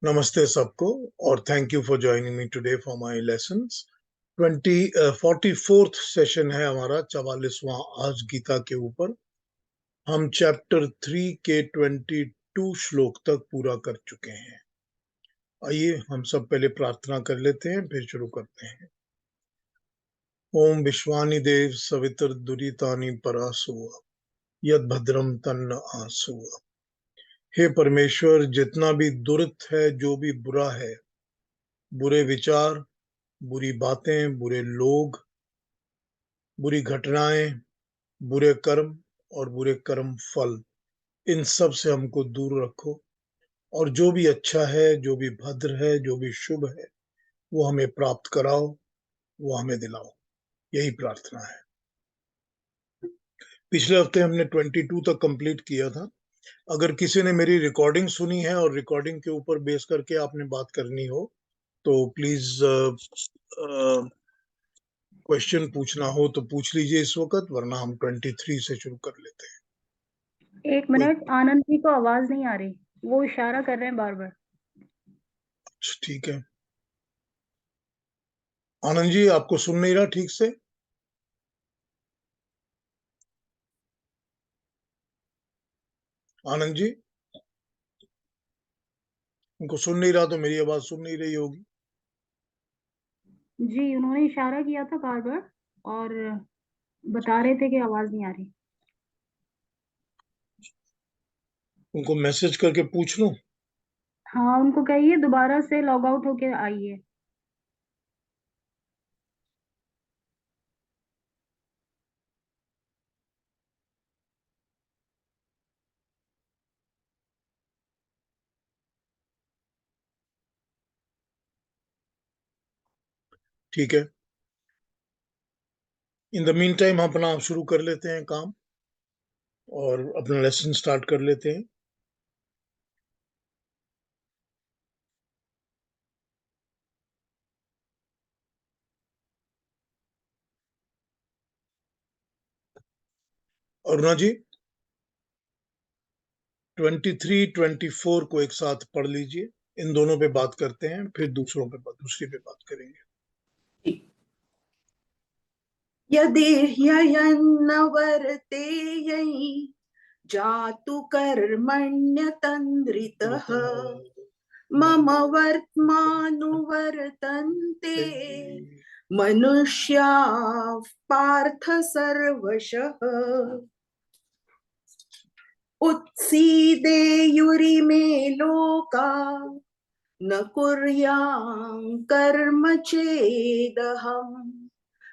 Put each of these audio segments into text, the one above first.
नमस्ते सबको और thank you for joining me today for my lessons. 44th session है हमारा, 44वां आज गीता के ऊपर। हम चैप्टर 3 के 22 श्लोक तक पूरा कर चुके हैं। आइए हम सब पहले प्रार्थना कर लेते हैं, फिर शुरू करते हैं। ओम विश्वानि देव सवितर दुरितानि परासुव यद भद्रम तन्न आसुव। हे परमेश्वर, जितना भी दुरित है, जो भी बुरा है, बुरे विचार, बुरी बातें, बुरे लोग, बुरी घटनाएं, बुरे कर्म और बुरे कर्म फल, इन सब से हमको दूर रखो। और जो भी अच्छा है, जो भी भद्र है, जो भी शुभ है, वो हमें प्राप्त कराओ, वो हमें दिलाओ। यही प्रार्थना है। पिछले हफ्ते हमने 22 तक कंप्लीट किया था। अगर किसी ने मेरी रिकॉर्डिंग सुनी है और रिकॉर्डिंग के ऊपर बेस करके आपने बात करनी हो तो प्लीज क्वेश्चन पूछना हो तो पूछ लीजिए इस वक्त, वरना हम 23 से शुरू कर लेते हैं। एक मिनट, आनंद जी को आवाज नहीं आ रही, वो इशारा कर रहे हैं बार बार। ठीक है आनंद जी, आपको सुन नहीं रहा ठीक से? आनंद जी, उनको सुन नहीं रहा तो मेरी आवाज सुन नहीं रही होगी। जी, उन्होंने इशारा किया था बार बार और बता रहे थे कि आवाज नहीं आ रही। उनको मैसेज करके पूछ लूं? हाँ, उनको कहिए दोबारा से लॉग आउट होके आइए। ठीक है, इन द मीन टाइम हम अपना शुरू कर लेते हैं काम और अपना लेसन स्टार्ट कर लेते हैं। अरुणा जी, 23 24 को एक साथ पढ़ लीजिए। इन दोनों पे बात करते हैं, फिर दूसरी पे बात करेंगे। यदि ह्ययन्न वर्तेयै जातु कर्मण्यतन्द्रितः मम वर्त्मानुवर्तन्ते मनुष्याः पार्थ सर्वशः उत्सीदेयुरिमे लोका न कुर्यां कर्म चेदहम्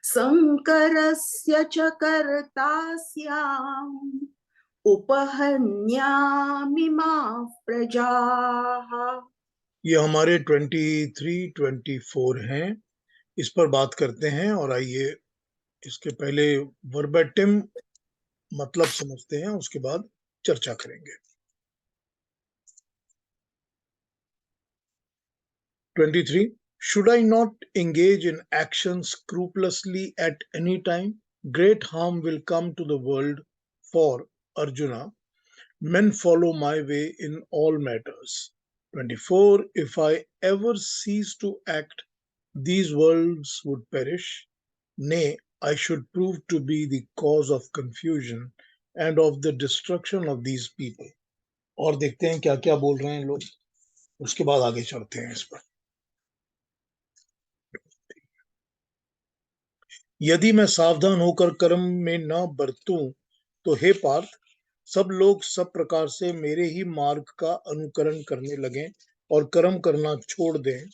संकरस्य च कर्ता स्याम् उपहन्यामि माः प्रजाः। ये हमारे 23 24 हैं, इस पर बात करते हैं। और आइए इसके पहले वर्बेटिम मतलब समझते हैं, उसके बाद चर्चा करेंगे। 23 Should I not engage in action scrupulously at any time? Great harm will come to the world, for Arjuna, men follow my way in all matters. 24 If I ever cease to act, these worlds would perish. Nay, I should prove to be the cause of confusion and of the destruction of these people. और देखते हैं क्या क्या बोल रहे हैं लोग, उसके बाद आगे चढ़ते हैं इस पर। यदि मैं सावधान होकर कर्म में न बरतूं तो हे पार्थ, सब लोग सब प्रकार से मेरे ही मार्ग का अनुकरण करने लगें और कर्म करना छोड़ दें।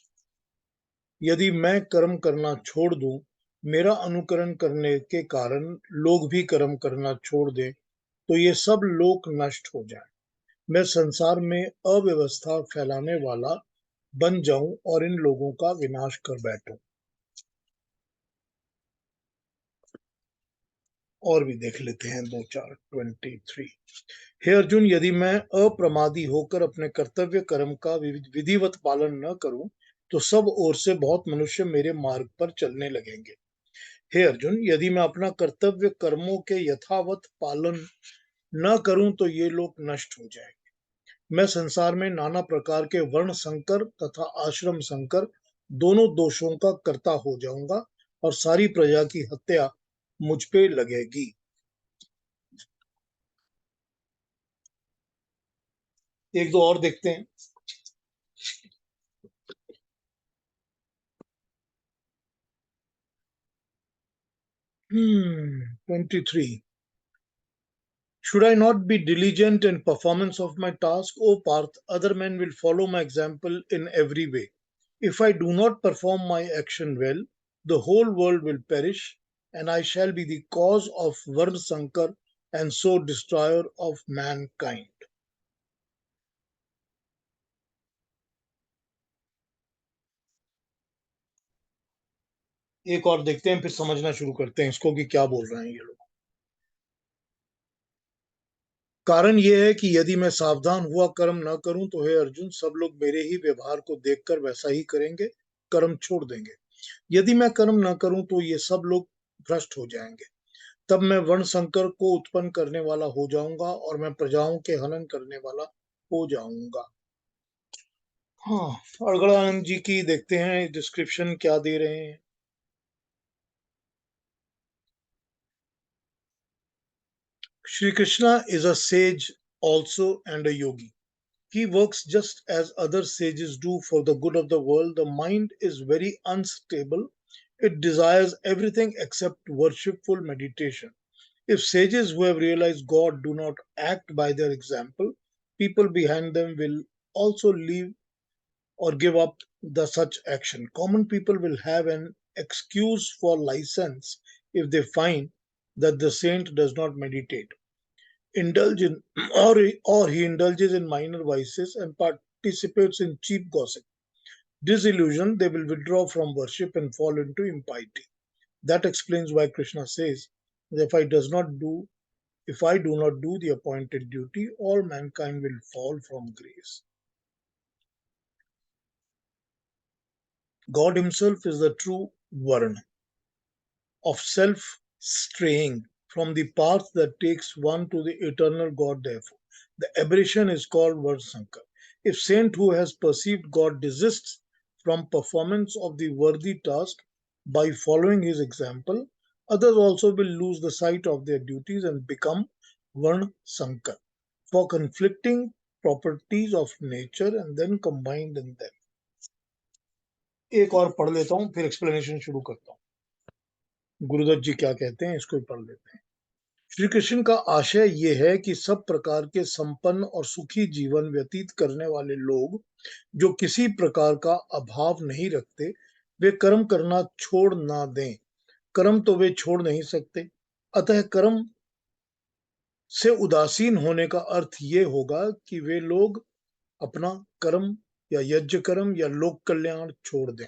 यदि मैं कर्म करना छोड़ दूं, मेरा अनुकरण करने के कारण लोग भी कर्म करना छोड़ दें, तो ये सब लोक नष्ट हो जाएं। मैं संसार में अव्यवस्था फैलाने वाला बन जाऊं और इन लोगों का विनाश कर बैठूं। और भी देख लेते हैं 2 4 23। हे अर्जुन, यदि मैं अप्रमादी होकर अपने कर्तव्य कर्म का विधिवत पालन न करूं तो सब ओर से बहुत मनुष्य मेरे मार्ग पर चलने लगेंगे। हे अर्जुन, यदि मैं अपना कर्तव्य कर्मों के यथावत पालन न करूं तो ये लोग नष्ट हो जाएंगे। मैं संसार में नाना प्रकार के वर्ण संकर तथा आश्रम संकर दोनों दोषों का कर्ता हो जाऊंगा और सारी प्रजा की हत्या मुझ पे लगेगी। एक दो और देखते हैं। 23. Should I not be diligent in performance of my task, O Parth? Other men will follow my example in every way. If I do not perform my action well, the whole world will perish, and I shall be the cause of Varn Sankar and so destroyer of mankind. एक और देखते हैं, फिर समझना शुरू करते हैं इसको कि क्या बोल रहे हैं ये लोग। कारण यह है कि यदि मैं सावधान हुआ कर्म न करूं तो हे अर्जुन, सब लोग मेरे ही व्यवहार को देखकर वैसा ही करेंगे, कर्म छोड़ देंगे। यदि मैं कर्म न करूं तो ये सब लोग भ्रष्ट हो जाएंगे। तब मैं वर्ण संकर को उत्पन्न करने वाला हो जाऊंगा और मैं प्रजाओं के हनन करने वाला हो जाऊंगा। हाँ, अड़गड़ानंद जी की देखते हैं डिस्क्रिप्शन क्या दे रहे हैं। Shri Krishna is a sage also and a yogi. He works just as other sages do for the good of the world. The mind is very unstable. It desires everything except worshipful meditation. If sages who have realized God do not act by their example, people behind them will also leave or give up the such action. Common people will have an excuse for license if they find that the saint does not meditate, indulge in, or he indulges in minor vices and participates in cheap gossip. Disillusioned, they will withdraw from worship and fall into impiety. That explains why Krishna says that if I do not do the appointed duty, all mankind will fall from grace. God himself is the true Varna of self straying from the path that takes one to the eternal God, therefore. The aberration is called Varsankar. If saint who has perceived God desists from performance of the worthy task by following his example, others also will lose the sight of their duties and become Varsankar, for conflicting properties of nature and then combined in them. एक और पढ़ लेता हूं, फिर explanation शुरू करता हूं। गुरुदत्त जी क्या कहते हैं इसको ही पढ़ लेते हैं। श्री कृष्ण का आशय ये है कि सब प्रकार के संपन्न और सुखी जीवन व्यतीत करने वाले लोग जो किसी प्रकार का अभाव नहीं रखते, वे कर्म करना छोड़ ना दें। कर्म तो वे छोड़ नहीं सकते, अतः कर्म से उदासीन होने का अर्थ ये होगा कि वे लोग अपना कर्म या यज्ञ कर्म या लोक कल्याण छोड़ दें।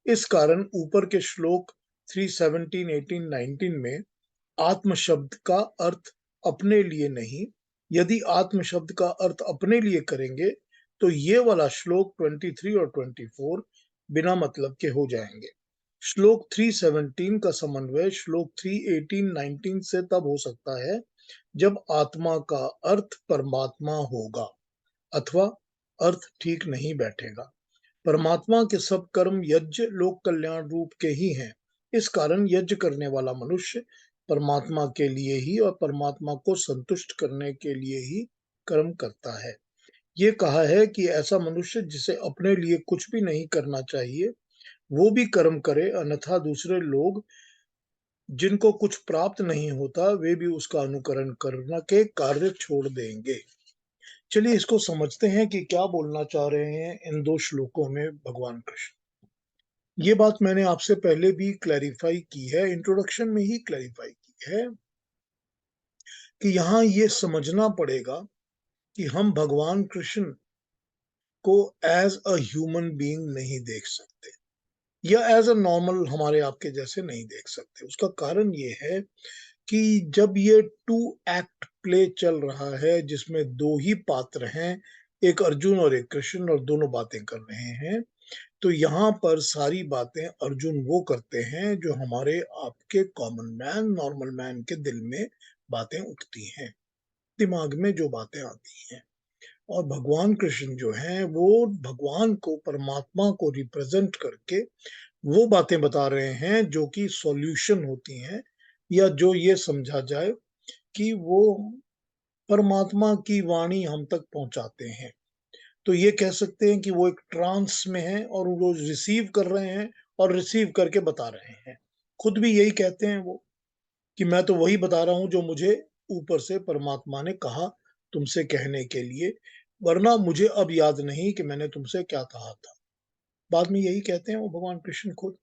इस कारण ऊपर के श्लोक 317, 18, 19 में आत्म शब्द का अर्थ अपने लिए नहीं, यदि आत्म शब्द का अर्थ अपने लिए करेंगे तो ये वाला श्लोक 23 और 24 बिना मतलब के हो जाएंगे। श्लोक 317 का समन्वय श्लोक 318, 19 से तब हो सकता है जब आत्मा का अर्थ परमात्मा होगा अथवा अर्थ ठीक नहीं बैठेगा। परमात्मा के सब कर्म यज्ञ लोक कल्याण रूप के ही हैं। इस कारण यज्ञ करने वाला मनुष्य परमात्मा के लिए ही और परमात्मा को संतुष्ट करने के लिए ही कर्म करता है। ये कहा है कि ऐसा मनुष्य जिसे अपने लिए कुछ भी नहीं करना चाहिए वो भी कर्म करे, अन्यथा दूसरे लोग जिनको कुछ प्राप्त नहीं होता वे भी उसका अनुकरण करना के कार्य छोड़ देंगे। चलिए इसको समझते हैं कि क्या बोलना चाह रहे हैं इन दो श्लोकों में भगवान कृष्ण। ये बात मैंने आपसे पहले भी क्लैरिफाई की है, इंट्रोडक्शन में ही क्लैरिफाई की है कि यहाँ ये समझना पड़ेगा कि हम भगवान कृष्ण को एज अ ह्यूमन बीइंग नहीं देख सकते या एज अ नॉर्मल हमारे आपके जैसे नहीं देख सकते। उसका कारण ये है कि जब ये टू एक्ट प्ले चल रहा है जिसमें दो ही पात्र हैं, एक अर्जुन और एक कृष्ण, और दोनों बातें कर रहे हैं, तो यहाँ पर सारी बातें अर्जुन वो करते हैं जो हमारे आपके कॉमन मैन नॉर्मल मैन के दिल में बातें उठती हैं, दिमाग में जो बातें आती हैं। और भगवान कृष्ण जो हैं वो भगवान को, परमात्मा को रिप्रेजेंट करके वो बातें बता रहे हैं जो कि सॉल्यूशन होती हैं, या जो ये समझा जाए कि वो परमात्मा की वाणी हम तक पहुंचाते हैं। तो ये कह सकते हैं कि वो एक ट्रांस में है और वो रिसीव कर रहे हैं और रिसीव करके बता रहे हैं। खुद भी यही कहते हैं वो, कि मैं तो वही बता रहा हूं जो मुझे ऊपर से परमात्मा ने कहा तुमसे कहने के लिए, वरना मुझे अब याद नहीं कि मैंने तुमसे क्या कहा था। बाद में यही कहते हैं वो भगवान कृष्ण खुद।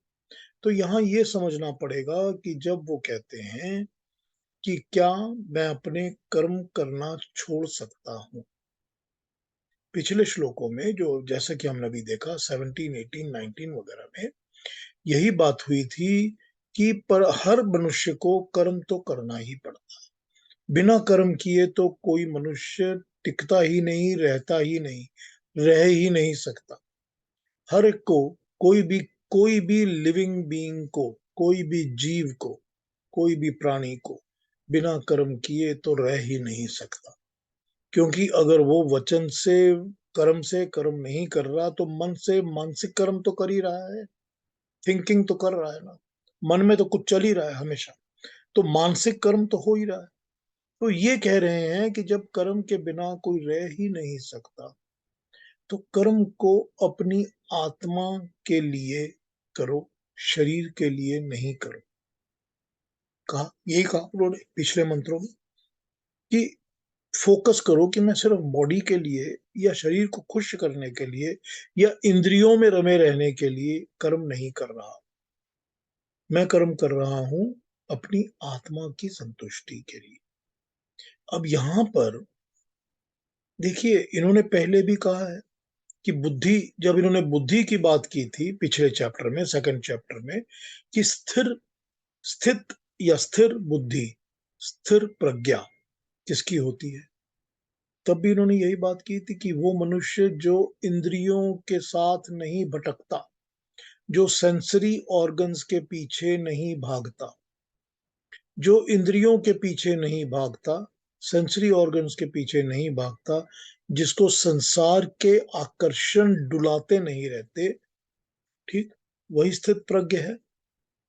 तो यहाँ ये समझना पड़ेगा कि जब वो कहते हैं कि क्या मैं अपने कर्म करना छोड़ सकता हूँ, पिछले श्लोकों में जो, जैसा कि हमने अभी देखा 17, 18, 19 वगैरह में यही बात हुई थी कि पर हर मनुष्य को कर्म तो करना ही पड़ता है। बिना कर्म किए तो कोई मनुष्य टिकता ही नहीं, रहता ही नहीं, रह ही नहीं सकता। हर एक को, कोई भी लिविंग बीइंग को, कोई भी जीव को, कोई भी प्राणी को बिना कर्म किए तो रह ही नहीं सकता। क्योंकि अगर वो वचन से कर्म नहीं कर रहा तो मन से मानसिक कर्म तो कर ही रहा है, थिंकिंग तो कर रहा है ना, मन में तो कुछ चल ही रहा है हमेशा, तो मानसिक कर्म तो हो ही रहा है। तो ये कह रहे हैं कि जब कर्म के बिना कोई रह ही नहीं सकता तो कर्म को अपनी आत्मा के लिए करो, शरीर के लिए नहीं करो। कहा, यही कहा उन्होंने पिछले मंत्रों में कि फोकस करो कि मैं सिर्फ बॉडी के लिए या शरीर को खुश करने के लिए या इंद्रियों में रमे रहने के लिए कर्म नहीं कर रहा, मैं कर्म कर रहा हूं अपनी आत्मा की संतुष्टि के लिए। अब यहां पर देखिए, इन्होंने पहले भी कहा है कि बुद्धि, जब इन्होंने बुद्धि की बात की थी पिछले चैप्टर में, सेकंड चैप्टर में, कि स्थित या स्थिर बुद्धि, स्थिर प्रज्ञा किसकी होती है, तब भी इन्होंने यही बात की थी कि वो मनुष्य जो इंद्रियों के साथ नहीं भटकता, जो सेंसरी ऑर्गन्स के पीछे नहीं भागता, जो इंद्रियों के पीछे नहीं भागता, सेंसरी ऑर्गन्स के पीछे नहीं भागता, जिसको संसार के आकर्षण डुलाते नहीं रहते, ठीक, वही स्थित प्रज्ञ है।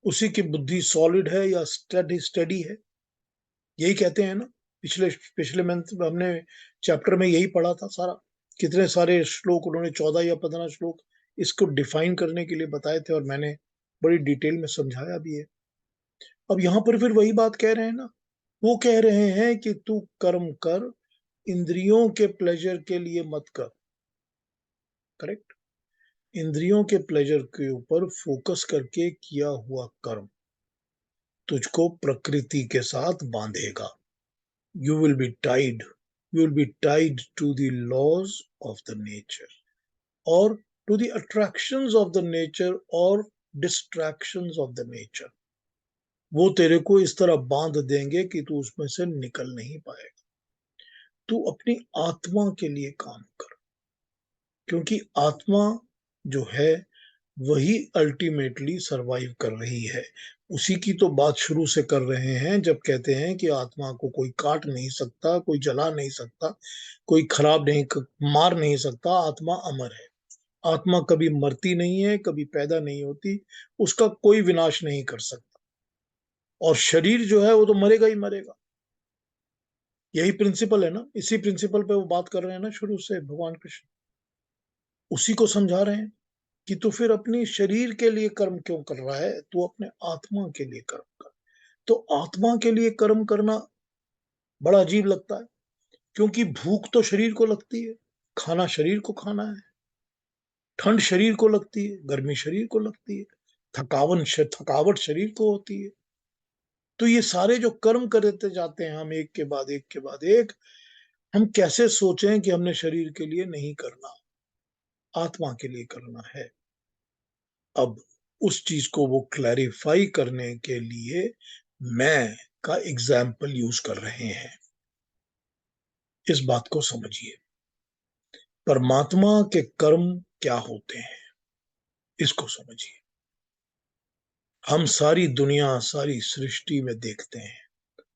उसी की बुद्धि सॉलिड है या स्टडी है, यही कहते हैं ना। पिछले पिछले मंथ हमने चैप्टर में यही पढ़ा था सारा, कितने सारे श्लोक उन्होंने, 14 या 15 श्लोक इसको डिफाइन करने के लिए बताए थे और मैंने बड़ी डिटेल में समझाया भी है। अब यहाँ पर फिर वही बात कह रहे हैं ना, वो कह रहे हैं कि तू कर्म कर, इंद्रियों के प्लेजर के लिए मत कर। करेक्ट, इंद्रियों के प्लेजर के ऊपर फोकस करके किया हुआ कर्म तुझको प्रकृति के साथ बांधेगा। you will be tied you will be tied to the laws of the nature or to the attractions of the nature or distractions of the nature। वो तेरे को इस तरह बांध देंगे कि तू उसमें से निकल नहीं पाएगा। तू अपनी आत्मा के लिए काम कर, क्योंकि आत्मा जो है वही अल्टीमेटली सरवाइव कर रही है। उसी की तो बात शुरू से कर रहे हैं जब कहते हैं कि आत्मा को कोई काट नहीं सकता, कोई जला नहीं सकता, कोई खराब नहीं, मार नहीं सकता। आत्मा अमर है, आत्मा कभी मरती नहीं है, कभी पैदा नहीं होती, उसका कोई विनाश नहीं कर सकता। और शरीर जो है वो तो मरेगा ही मरेगा। यही प्रिंसिपल है ना, इसी प्रिंसिपल पे वो बात कर रहे हैं ना शुरू से भगवान कृष्ण, उसी को समझा रहे हैं कि तू फिर अपनी शरीर के लिए कर्म क्यों कर रहा है, तू अपने आत्मा के लिए कर्म कर। तो आत्मा के लिए कर्म करना बड़ा अजीब लगता है, क्योंकि भूख तो शरीर को लगती है, खाना शरीर को खाना है, ठंड शरीर को लगती है, गर्मी शरीर को लगती है, थकावट शरीर को होती है। तो ये सारे जो कर्म करते जाते हैं हम, एक के बाद एक के बाद एक, हम कैसे सोचें कि हमने शरीर के लिए नहीं करना, आत्मा के लिए करना है। अब उस चीज को वो क्लैरिफाई करने के लिए मैं का एग्जाम्पल यूज कर रहे हैं। इस बात को समझिए, परमात्मा के कर्म क्या होते हैं, इसको समझिए। हम सारी दुनिया, सारी सृष्टि में देखते हैं,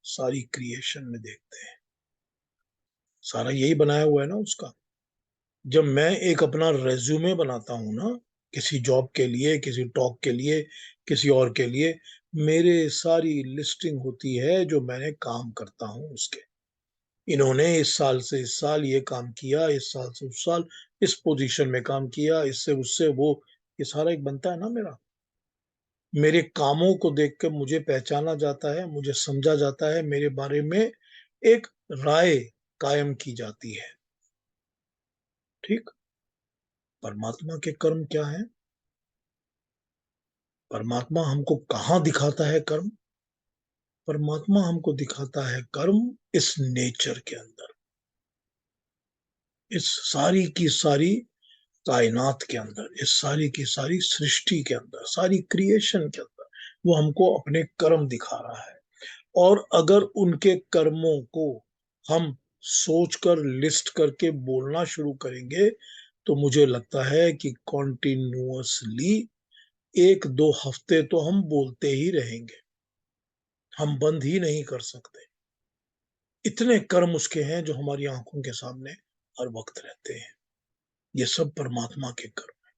सारी क्रिएशन में देखते हैं, सारा यही बनाया हुआ है ना उसका। जब मैं एक अपना रेज्यूमे बनाता हूं ना, किसी जॉब के लिए, किसी टॉक के लिए, किसी और के लिए, मेरे सारी लिस्टिंग होती है जो मैंने काम करता हूं उसके। इन्होंने इस साल से इस साल ये काम किया, इस साल से उस साल इस पोजीशन में काम किया, इससे उससे वो, ये सारा एक बनता है ना मेरा। मेरे कामों को देख कर मुझे पहचाना जाता है, मुझे समझा जाता है, मेरे बारे में एक राय कायम की जाती है। ठीक। परमात्मा के कर्म क्या है? परमात्मा हमको कहाँ दिखाता है कर्म? परमात्मा हमको दिखाता है कर्म इस नेचर के अंदर, इस सारी की सारी कायनात के अंदर, इस सारी की सारी सृष्टि के अंदर, सारी क्रिएशन के अंदर वो हमको अपने कर्म दिखा रहा है। और अगर उनके कर्मों को हम सोचकर लिस्ट करके बोलना शुरू करेंगे तो मुझे लगता है कि कॉन्टिन्यूअसली 1-2 हफ्ते तो हम बोलते ही रहेंगे, हम बंद ही नहीं कर सकते। इतने कर्म उसके हैं जो हमारी आंखों के सामने हर वक्त रहते हैं। ये सब परमात्मा के कर्म।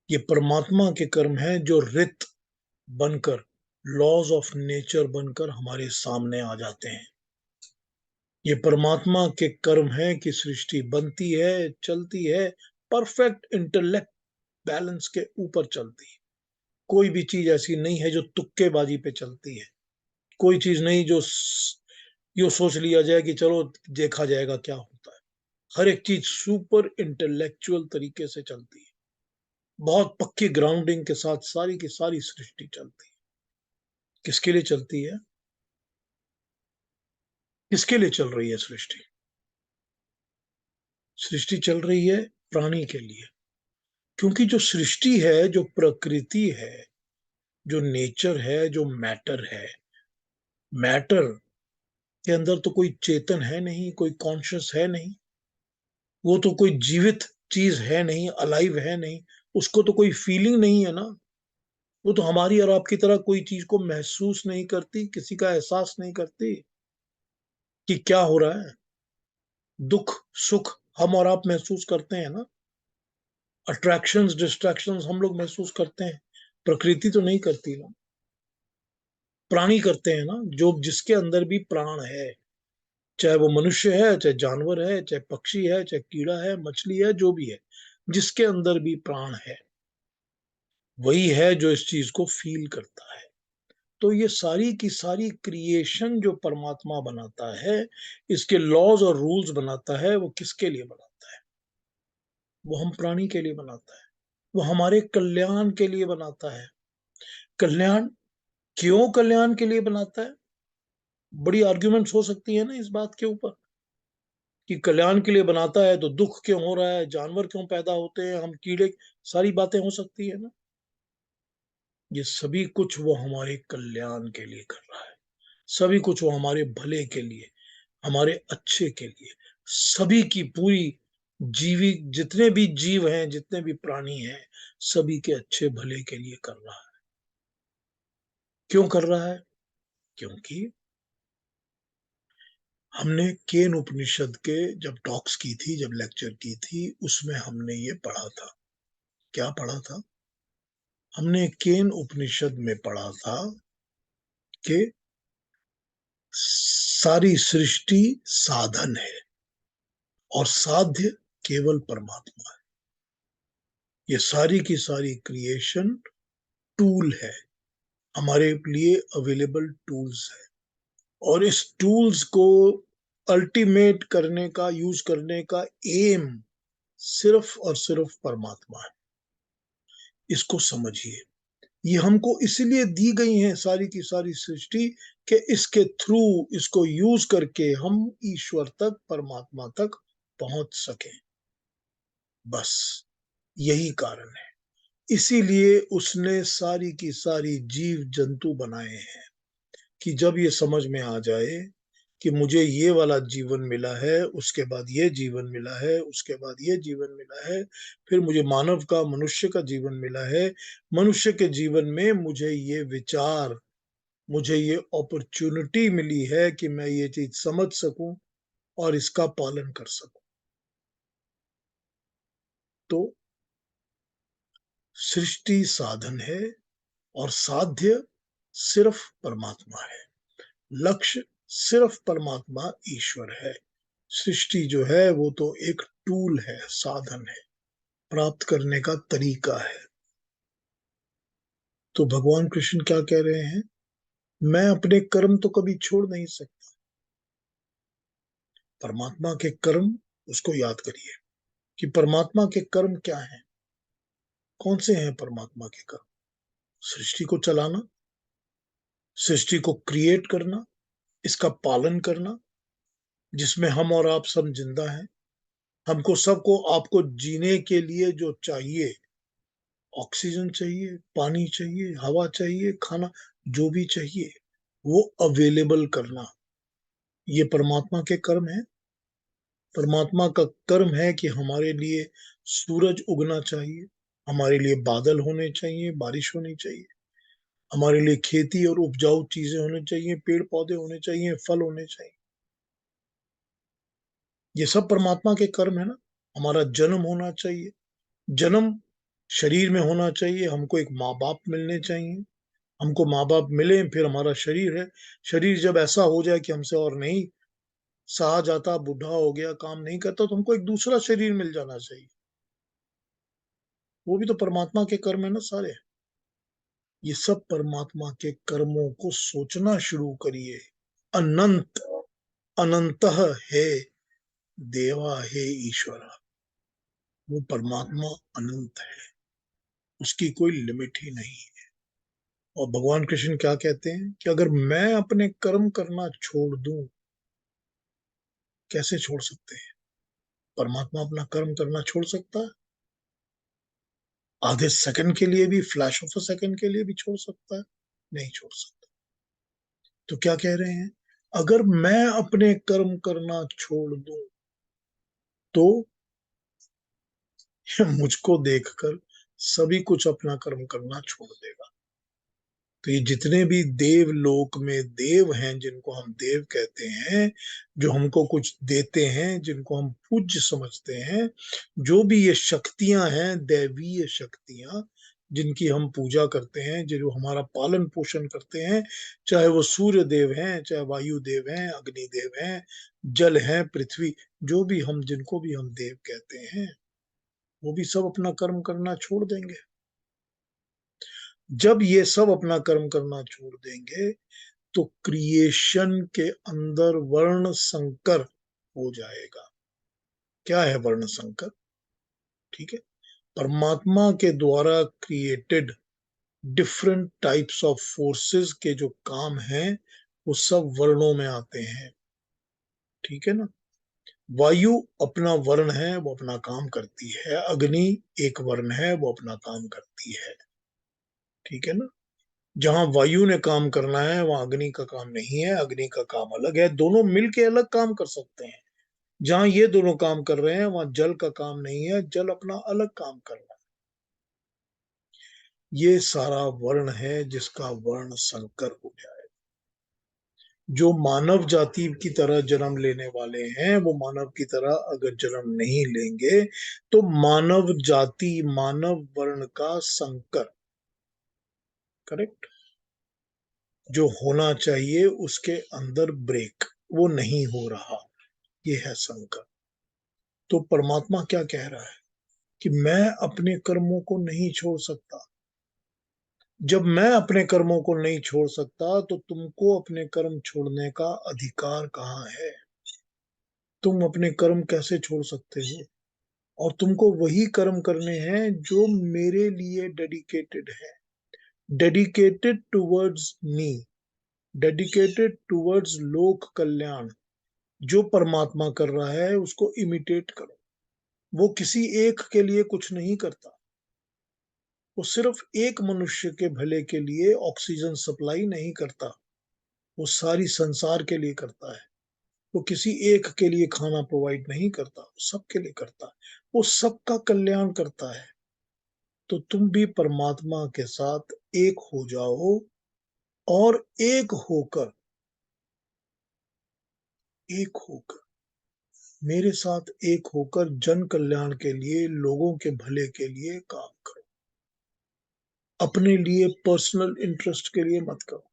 ये परमात्मा के कर्म हैं जो रित बनकर, लॉज ऑफ नेचर बनकर हमारे सामने आ जाते हैं। ये परमात्मा के कर्म हैं कि सृष्टि बनती है, चलती है, परफेक्ट इंटेलेक्ट बैलेंस के ऊपर चलती है। कोई भी चीज ऐसी नहीं है जो तुक्केबाजी पे चलती है। कोई चीज नहीं जो यो सोच लिया जाए कि चलो देखा जाएगा क्या होता है। हर एक चीज सुपर इंटेलेक्चुअल तरीके से चलती है। बहुत पक्की ग्राउंडिंग के साथ सारी की सारी सृष्टि चलती है। किसके लिए चलती है? किसके लिए चल रही है सृष्टि? सृष्टि चल रही है प्राणी के लिए। क्योंकि जो सृष्टि है, जो प्रकृति है, जो नेचर है, जो मैटर है, मैटर के अंदर तो कोई चेतन है नहीं, कोई कॉन्शियस है नहीं, वो तो कोई जीवित चीज है नहीं, अलाइव है नहीं, उसको तो कोई फीलिंग नहीं है ना। वो तो हमारी और आपकी तरह कोई चीज को महसूस नहीं करती, किसी का एहसास नहीं करती कि क्या हो रहा है। दुख सुख हम और आप महसूस करते हैं ना। अट्रैक्शंस डिस्ट्रैक्शंस हम लोग महसूस करते हैं, प्रकृति तो नहीं करती ना। प्राणी करते हैं ना, जो जिसके अंदर भी प्राण है, चाहे वो मनुष्य है, चाहे जानवर है, चाहे पक्षी है, चाहे कीड़ा है, मछली है, जो भी है, जिसके अंदर भी प्राण है, वही है जो इस चीज को फील करता है। तो ये सारी की सारी क्रिएशन जो परमात्मा बनाता है, इसके लॉज और रूल्स बनाता है, वो किसके लिए बनाता है? वो हम प्राणी के लिए बनाता है। वो हमारे कल्याण के लिए बनाता है। कल्याण, क्यों कल्याण के लिए बनाता है? बड़ी आर्ग्यूमेंट्स हो सकती है ना इस बात के ऊपर कि कल्याण के लिए बनाता है तो दुख क्यों हो रहा है, जानवर क्यों पैदा होते हैं, हम कीड़े, सारी बातें हो सकती है ना। ये सभी कुछ वो हमारे कल्याण के लिए कर रहा है। सभी कुछ वो हमारे भले के लिए, हमारे अच्छे के लिए, सभी की पूरी जीवी, जितने भी जीव हैं, जितने भी प्राणी हैं, सभी के अच्छे भले के लिए कर रहा है। क्यों कर रहा है? क्योंकि हमने केन उपनिषद के जब टॉक्स की थी, जब लेक्चर की थी, उसमें हमने ये पढ़ा था। क्या पढ़ा था? हमने केन उपनिषद में पढ़ा था कि सारी सृष्टि साधन है और साध्य केवल परमात्मा है। ये सारी की सारी क्रिएशन टूल है, हमारे लिए अवेलेबल टूल्स है। और इस टूल्स को अल्टीमेट करने का, यूज करने का एम सिर्फ और सिर्फ परमात्मा है। इसको समझिए। ये हमको इसलिए दी गई है सारी की सारी सृष्टि कि इसके थ्रू, इसको यूज करके हम ईश्वर तक, परमात्मा तक पहुंच सके। बस यही कारण है। इसीलिए उसने सारी की सारी जीव जंतु बनाए हैं कि जब ये समझ में आ जाए कि मुझे ये वाला जीवन मिला है, उसके बाद ये जीवन मिला है, उसके बाद ये जीवन मिला है, फिर मुझे मानव का, मनुष्य का जीवन मिला है, मनुष्य के जीवन में मुझे ये विचार, मुझे ये अपॉर्चुनिटी मिली है कि मैं ये चीज समझ सकूं और इसका पालन कर सकूं। तो सृष्टि साधन है और साध्य सिर्फ परमात्मा है, लक्ष्य सिर्फ परमात्मा ईश्वर है। सृष्टि जो है वो तो एक टूल है, साधन है, प्राप्त करने का तरीका है। तो भगवान कृष्ण क्या कह रहे हैं? मैं अपने कर्म तो कभी छोड़ नहीं सकता। परमात्मा के कर्म, उसको याद करिए कि परमात्मा के कर्म क्या हैं। कौन से हैं परमात्मा के कर्म? सृष्टि को चलाना, सृष्टि को क्रिएट करना, इसका पालन करना, जिसमें हम और आप सब जिंदा हैं। हमको सबको आपको जीने के लिए जो चाहिए, ऑक्सीजन चाहिए, पानी चाहिए, हवा चाहिए, खाना, जो भी चाहिए वो अवेलेबल करना, ये परमात्मा के कर्म है। परमात्मा का कर्म है कि हमारे लिए सूरज उगना चाहिए, हमारे लिए बादल होने चाहिए, बारिश होनी चाहिए, हमारे लिए खेती और उपजाऊ चीजें होनी चाहिए, पेड़ पौधे होने चाहिए, फल होने चाहिए। ये सब परमात्मा के कर्म है ना। हमारा जन्म होना चाहिए, जन्म शरीर में होना चाहिए, हमको एक माँ बाप मिलने चाहिए, हमको माँ बाप मिले, फिर हमारा शरीर है। शरीर जब ऐसा हो जाए कि हमसे और नहीं सहा जाता, बूढ़ा हो गया, काम नहीं करता, तो हमको एक दूसरा शरीर मिल जाना चाहिए। वो भी तो परमात्मा के कर्म है ना सारे। ये सब परमात्मा के कर्मों को सोचना शुरू करिए। अनंत अनंत है देवा हे ईश्वर, वो परमात्मा अनंत है, उसकी कोई लिमिट ही नहीं है। और भगवान कृष्ण क्या कहते हैं कि अगर मैं अपने कर्म करना छोड़ दूं, कैसे छोड़ सकते हैं? परमात्मा अपना कर्म करना छोड़ सकता है? आधे सेकंड के लिए भी, फ्लैश ऑफ अ सेकंड के लिए भी छोड़ सकता है? नहीं छोड़ सकता। तो क्या कह रहे हैं? अगर मैं अपने कर्म करना छोड़ दूं तो मुझको देखकर सभी कुछ अपना कर्म करना छोड़ देगा। तो ये जितने भी देव लोक में देव हैं, जिनको हम देव कहते हैं, जो हमको कुछ देते हैं, जिनको हम पूज्य समझते हैं, जो भी ये शक्तियां हैं, दैवीय शक्तियां, जिनकी हम पूजा करते हैं, जो हमारा पालन पोषण करते हैं, चाहे वो सूर्य देव हैं, चाहे वायु देव हैं, अग्नि देव हैं, जल हैं, पृथ्वी, जो भी हम, जिनको भी हम देव कहते हैं, वो भी सब अपना कर्म करना छोड़ देंगे। जब ये सब अपना कर्म करना छोड़ देंगे तो क्रिएशन के अंदर वर्ण संकर हो जाएगा। क्या है वर्ण संकर? ठीक है, परमात्मा के द्वारा created different types of forces के जो काम हैं वो सब वर्णों में आते हैं। ठीक है ना। वायु अपना वर्ण है, वो अपना काम करती है। अग्नि एक वर्ण है, वो अपना काम करती है। ठीक है ना। जहां वायु ने काम करना है वहां अग्नि का काम नहीं है, अग्नि का काम अलग है, दोनों मिलके अलग काम कर सकते हैं। जहां ये दोनों काम कर रहे हैं वहां जल का काम नहीं है, जल अपना अलग काम कर रहा है। ये सारा वर्ण है जिसका वर्ण संकर हो जाए। जो मानव जाति की तरह जन्म लेने वाले हैं वो मानव की तरह अगर जन्म नहीं लेंगे तो मानव जाति, मानव वर्ण का संकर, करेक्ट, जो होना चाहिए उसके अंदर ब्रेक, वो नहीं हो रहा, ये है संकर। तो परमात्मा क्या कह रहा है कि मैं अपने कर्मों को नहीं छोड़ सकता। जब मैं अपने कर्मों को नहीं छोड़ सकता तो तुमको अपने कर्म छोड़ने का अधिकार कहाँ है? तुम अपने कर्म कैसे छोड़ सकते हो? और तुमको वही कर्म करने हैं जो मेरे लिए डेडिकेटेड है, dedicated towards me, dedicated towards लोक कल्याण। जो परमात्मा कर रहा है उसको इमिटेट करो। वो किसी एक के लिए कुछ नहीं करता, वो सिर्फ एक मनुष्य के भले के लिए ऑक्सीजन सप्लाई नहीं करता, वो सारी संसार के लिए करता है। वो किसी एक के लिए खाना प्रोवाइड नहीं करता, वो सबके लिए करता है, वो सबका कल्याण करता है। तो तुम भी परमात्मा के साथ एक हो जाओ और एक होकर मेरे साथ एक होकर जन कल्याण के लिए, लोगों के भले के लिए काम करो। अपने लिए पर्सनल इंटरेस्ट के लिए मत करो।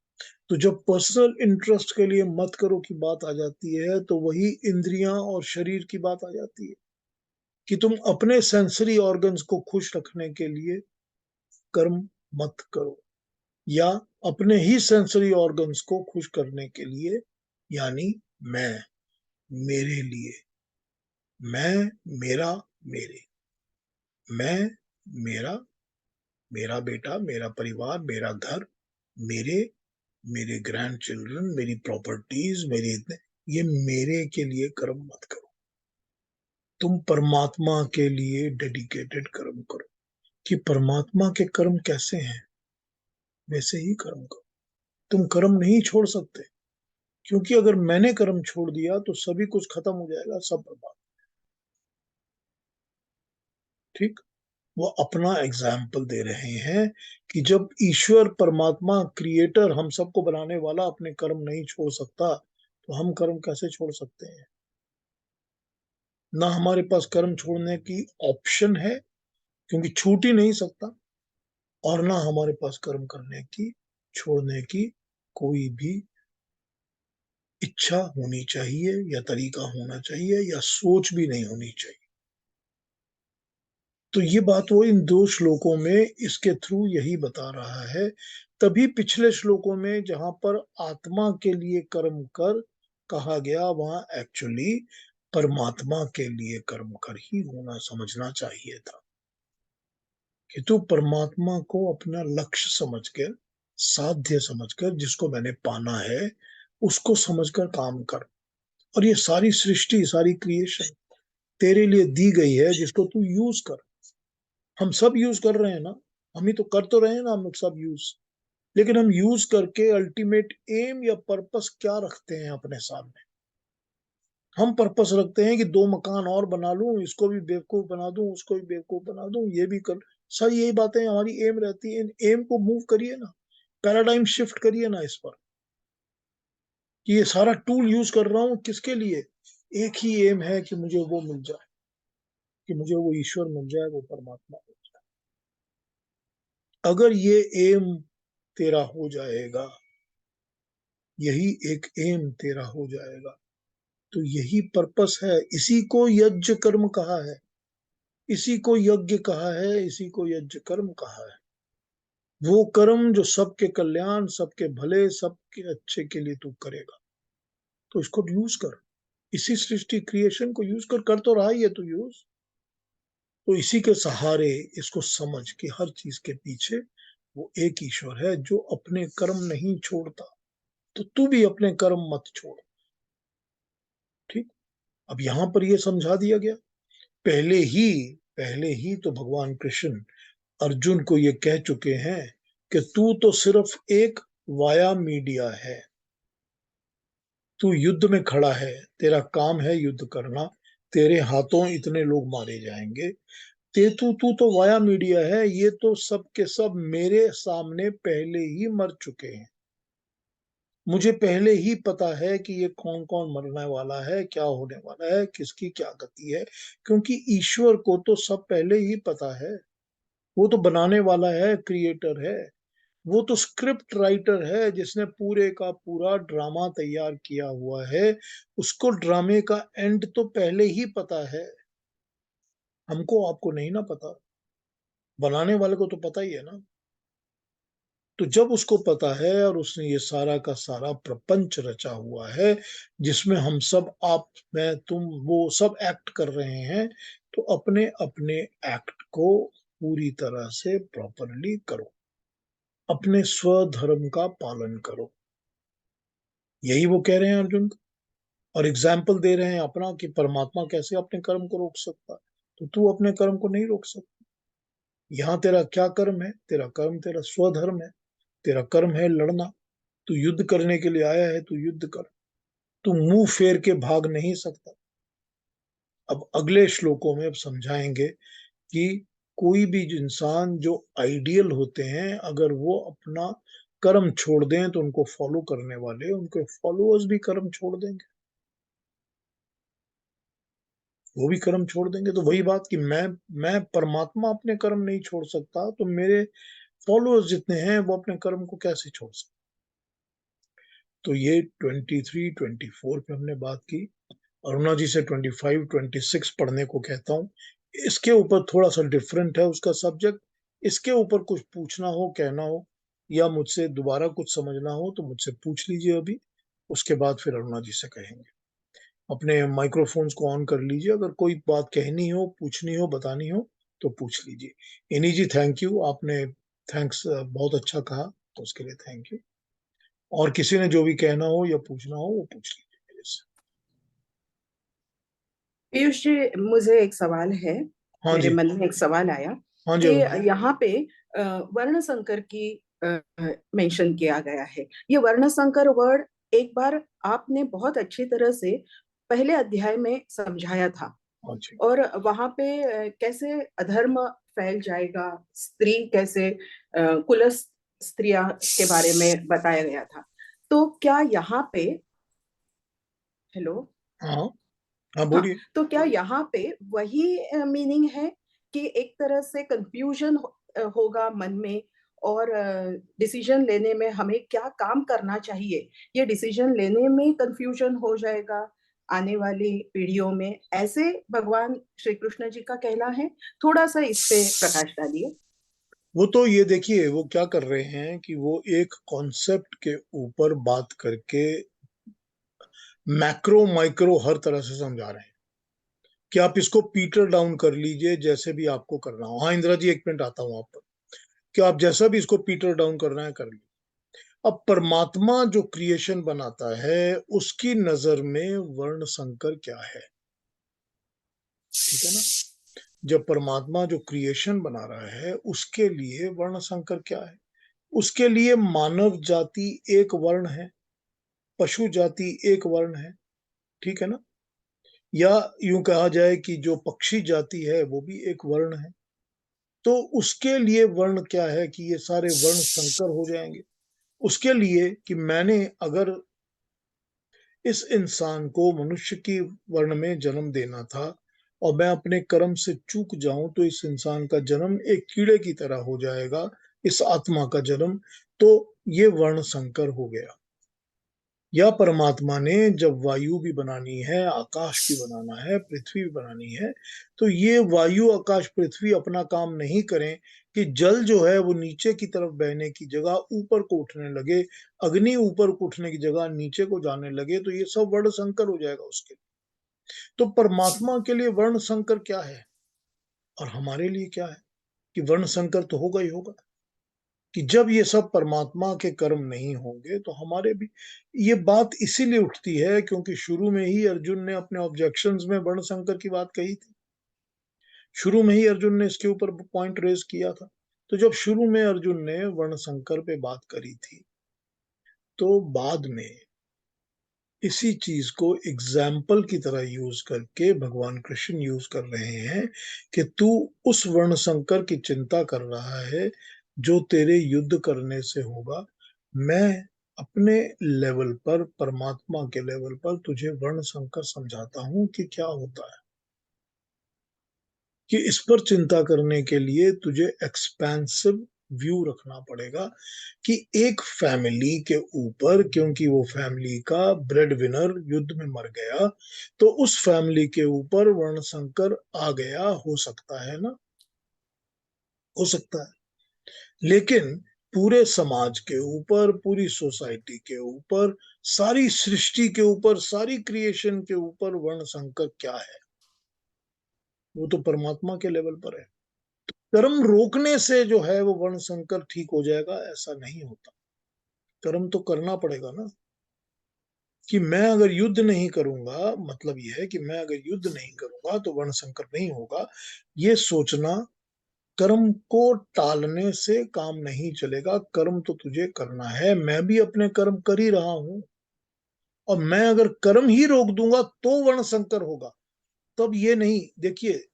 तो जब पर्सनल इंटरेस्ट के लिए मत करो की बात आ जाती है, तो वही इंद्रियां और शरीर की बात आ जाती है कि तुम अपने सेंसरी ऑर्गन्स को खुश रखने के लिए कर्म मत करो, या अपने ही सेंसरी ऑर्गन्स को खुश करने के लिए, यानी मैं, मेरे लिए, मैं, मेरा, मेरे, मैं, मेरा, मेरा बेटा, मेरा परिवार, मेरा घर, मेरे, मेरे ग्रैंड चिल्ड्रन, मेरी प्रॉपर्टीज, मेरे इतने, ये मेरे के लिए कर्म मत करो। तुम परमात्मा के लिए डेडिकेटेड कर्म करो। कि परमात्मा के कर्म कैसे हैं, वैसे ही कर्म करो। तुम कर्म नहीं छोड़ सकते, क्योंकि अगर मैंने कर्म छोड़ दिया तो सभी कुछ खत्म हो जाएगा, सब बर्बाद। ठीक। वो अपना एग्जाम्पल दे रहे हैं कि जब ईश्वर परमात्मा क्रिएटर हम सबको बनाने वाला अपने कर्म नहीं छोड़ सकता, तो हम कर्म कैसे छोड़ सकते हैं। ना हमारे पास कर्म छोड़ने की ऑप्शन है, क्योंकि छूट ही नहीं सकता, और ना हमारे पास कर्म करने की, छोड़ने की कोई भी इच्छा होनी चाहिए, या तरीका होना चाहिए, या सोच भी नहीं होनी चाहिए। तो ये बात वो इन 2 श्लोकों में इसके थ्रू यही बता रहा है। तभी पिछले श्लोकों में जहां पर आत्मा के लिए कर्म कर कहा गया, वहां एक्चुअली परमात्मा के लिए कर्म कर ही होना समझना चाहिए था कि तू परमात्मा को अपना लक्ष्य समझकर, साध्य समझकर, जिसको मैंने पाना है उसको समझकर काम कर। और ये सारी सृष्टि, सारी क्रिएशन तेरे लिए दी गई है, जिसको तू यूज कर। हम सब यूज कर रहे हैं ना, हम ही तो कर तो रहे हैं ना, हम लोग सब यूज। लेकिन हम यूज करके अल्टीमेट एम या पर्पस क्या रखते हैं अपने सामने। हम पर्पस रखते हैं कि 2 मकान और बना लूं, इसको भी बेवकूफ बना दूं, उसको भी बेवकूफ बना दूं, ये भी कर। सर यही बातें हमारी एम रहती है। एम को मूव करिए ना, पैराडाइम शिफ्ट करिए ना इस पर, कि ये सारा टूल यूज कर रहा हूं किसके लिए। एक ही एम है कि मुझे वो मिल जाए, कि मुझे वो ईश्वर मिल जाए, वो परमात्मा मिल जाए। अगर ये एम तेरा हो जाएगा, यही एक एम तेरा हो जाएगा, तो यही पर्पस है। इसी को यज्ञ कर्म कहा है, इसी को यज्ञ कहा है, इसी को यज्ञ कर्म कहा है। वो कर्म जो सबके कल्याण, सबके भले, सबके अच्छे के लिए तू करेगा, तो इसको यूज कर। इसी सृष्टि क्रिएशन को यूज कर तो रहा ही है तू यूज। तो इसी के सहारे इसको समझ कि हर चीज के पीछे वो एक ईश्वर है जो अपने कर्म नहीं छोड़ता। तो तू भी अपने कर्म मत छोड़। ठीक। अब यहां पर ये समझा दिया गया। पहले ही पहले ही तो भगवान कृष्ण अर्जुन को ये कह चुके हैं कि तू तो सिर्फ एक वाया मीडिया है। तू युद्ध में खड़ा है, तेरा काम है युद्ध करना, तेरे हाथों इतने लोग मारे जाएंगे। ते तू तो वाया मीडिया है। ये तो सब के सब मेरे सामने पहले ही मर चुके हैं। मुझे पहले ही पता है कि ये कौन कौन मरने वाला है, क्या होने वाला है, किसकी क्या गति है, क्योंकि ईश्वर को तो सब पहले ही पता है। वो तो बनाने वाला है, क्रिएटर है। वो तो स्क्रिप्ट राइटर है, जिसने पूरे का पूरा ड्रामा तैयार किया हुआ है। उसको ड्रामे का एंड तो पहले ही पता है। हमको आपको नहीं ना पता, बनाने वाले को तो पता ही है ना। तो जब उसको पता है, और उसने ये सारा का सारा प्रपंच रचा हुआ है, जिसमें हम सब, आप, मैं, तुम, वो सब एक्ट कर रहे हैं, तो अपने अपने एक्ट को पूरी तरह से प्रॉपरली करो। अपने स्वधर्म का पालन करो। यही वो कह रहे हैं अर्जुन को, और एग्जाम्पल दे रहे हैं अपना कि परमात्मा कैसे अपने कर्म को रोक सकता है। तो तू अपने कर्म को नहीं रोक सकता। यहाँ तेरा क्या कर्म है? तेरा कर्म तेरा स्वधर्म है। तेरा कर्म है लड़ना। तू युद्ध करने के लिए आया है, तू युद्ध कर। तू मुंह फेर के भाग नहीं सकता। अब अगले श्लोकों में अब समझाएंगे कि कोई भी इंसान जो आइडियल होते हैं, अगर वो अपना कर्म छोड़ दें, तो उनको फॉलो करने वाले, उनके फॉलोअर्स भी कर्म छोड़ देंगे। वो भी कर्म छोड़ देंगे। तो वही बात कि मैं परमात्मा अपने कर्म नहीं छोड़ सकता, तो मेरे फॉलोअर्स जितने हैं वो अपने कर्म को कैसे छोड़ सकते। तो ये 23, 24 पे हमने बात की। अरुणा जी से 25, 26 पढ़ने को कहता हूँ। इसके ऊपर थोड़ा सा डिफरेंट है उसका सब्जेक्ट। इसके ऊपर कुछ पूछना हो, कहना हो, या मुझसे दोबारा कुछ समझना हो तो मुझसे पूछ लीजिए अभी। उसके बाद फिर अरुणा जी से कहेंगे। अपने माइक्रोफोन्स को ऑन कर लीजिए, अगर कोई बात कहनी हो, पूछनी हो, बतानी हो तो पूछ लीजिए। इनी जी थैंक यू, आपने थैंक्स बहुत अच्छा कहा, तो उसके लिए थैंक यू। और किसी ने जो भी कहना हो या पूछना हो वो पूछ लीजिए मेरे से। पीयूष जी, मुझे एक सवाल है। हाँ मेरे जी। मन में एक सवाल आया हाँ जी कि अरुण जी। यहाँ पे वर्ण संकर की मेंशन किया गया है। ये वर्ण संकर वर्ड एक बार आपने बहुत अच्छी तरह से पहले अध्याय में समझाया था। हाँ जी। और वहां पे कैसे अधर्म फैल जाएगा, स्त्री कैसे कुलस्थ स्त्रियां के बारे में बताया गया था। तो क्या यहाँ पे, हेलो, हाँ हाँ हाँ, बोलिए। तो क्या यहाँ पे वही मीनिंग है कि एक तरह से कंफ्यूजन होगा मन में, और डिसीजन लेने में हमें क्या काम करना चाहिए, ये डिसीजन लेने में कंफ्यूजन हो जाएगा आने वाली पीढ़ियों में, ऐसे भगवान श्री कृष्ण जी का कहना है? थोड़ा सा इस पे प्रकाश डालिए। वो तो ये देखिए वो क्या कर रहे हैं कि वो एक कॉन्सेप्ट के ऊपर बात करके मैक्रो माइक्रो हर तरह से समझा रहे हैं कि आप इसको पीटर डाउन कर लीजिए जैसे भी आपको करना हो। हाँ इंदिरा जी, एक मिनट आता हूँ आप पर, कि आप जैसा भी इसको पीटर डाउन करना है कर लीजिए। अब परमात्मा जो क्रिएशन बनाता है उसकी नजर में वर्ण संकर क्या है, ठीक है ना। जब परमात्मा जो क्रिएशन बना रहा है उसके लिए वर्ण संकर क्या है, उसके लिए मानव जाति एक वर्ण है, पशु जाति एक वर्ण है, ठीक है ना। या यूं कहा जाए कि जो पक्षी जाति है वो भी एक वर्ण है। तो उसके लिए वर्ण क्या है कि ये सारे वर्ण संकर हो जाएंगे। उसके लिए कि मैंने अगर इस इंसान को मनुष्य की वर्ण में जन्म देना था और मैं अपने कर्म से चूक जाऊं तो इस इंसान का जन्म एक कीड़े की तरह हो जाएगा, इस आत्मा का जन्म। तो ये वर्ण संकर हो गया। या परमात्मा ने जब वायु भी बनानी है, आकाश भी बनाना है, पृथ्वी भी बनानी है, तो ये वायु आकाश पृथ्वी अपना काम नहीं करें कि जल जो है वो नीचे की तरफ बहने की जगह ऊपर को उठने लगे, अग्नि ऊपर को उठने की जगह नीचे को जाने लगे, तो ये सब वर्ण संकर हो जाएगा उसके। तो परमात्मा के लिए वर्ण संकर क्या है और हमारे लिए क्या है कि वर्ण संकर तो होगा ही होगा। कि जब ये सब परमात्मा के कर्म नहीं होंगे तो हमारे भी। ये बात इसीलिए उठती है क्योंकि शुरू में ही अर्जुन ने अपने ऑब्जेक्शंस में वर्ण संकर की बात कही थी। शुरू में ही अर्जुन ने इसके ऊपर पॉइंट रेज किया था। तो जब शुरू में अर्जुन ने वर्ण संकर पे बात करी थी तो बाद में इसी चीज को एग्जाम्पल की तरह यूज करके भगवान कृष्ण यूज कर रहे हैं कि तू उस वर्ण संकर की चिंता कर रहा है जो तेरे युद्ध करने से होगा। मैं अपने लेवल पर, परमात्मा के लेवल पर तुझे वर्ण संकर समझाता हूं कि क्या होता है। कि इस पर चिंता करने के लिए तुझे एक्सपेंसिव व्यू रखना पड़ेगा कि एक फैमिली के ऊपर, क्योंकि वो फैमिली का ब्रेड विनर युद्ध में मर गया, तो उस फैमिली के ऊपर वर्ण संकर आ गया, हो सकता है ना, हो सकता है। लेकिन पूरे समाज के ऊपर, पूरी सोसाइटी के ऊपर, सारी सृष्टि के ऊपर, सारी क्रिएशन के ऊपर वर्ण संकर क्या है, वो तो परमात्मा के लेवल पर है। कर्म रोकने से जो है वो वर्ण संकर ठीक हो जाएगा, ऐसा नहीं होता। कर्म तो करना पड़ेगा ना। कि मैं अगर युद्ध नहीं करूंगा, मतलब यह है कि मैं अगर युद्ध नहीं करूंगा तो वर्ण संकर नहीं होगा। ये सोचना कर्म को टालने से काम नहीं चलेगा। कर्म तो तुझे करना है, मैं भी अपने कर्म कर ही रहा हूं। और मैं अगर कर्म ही रोक दूंगा तो वर्ण संकर होगा। तब ये नहीं, देखिए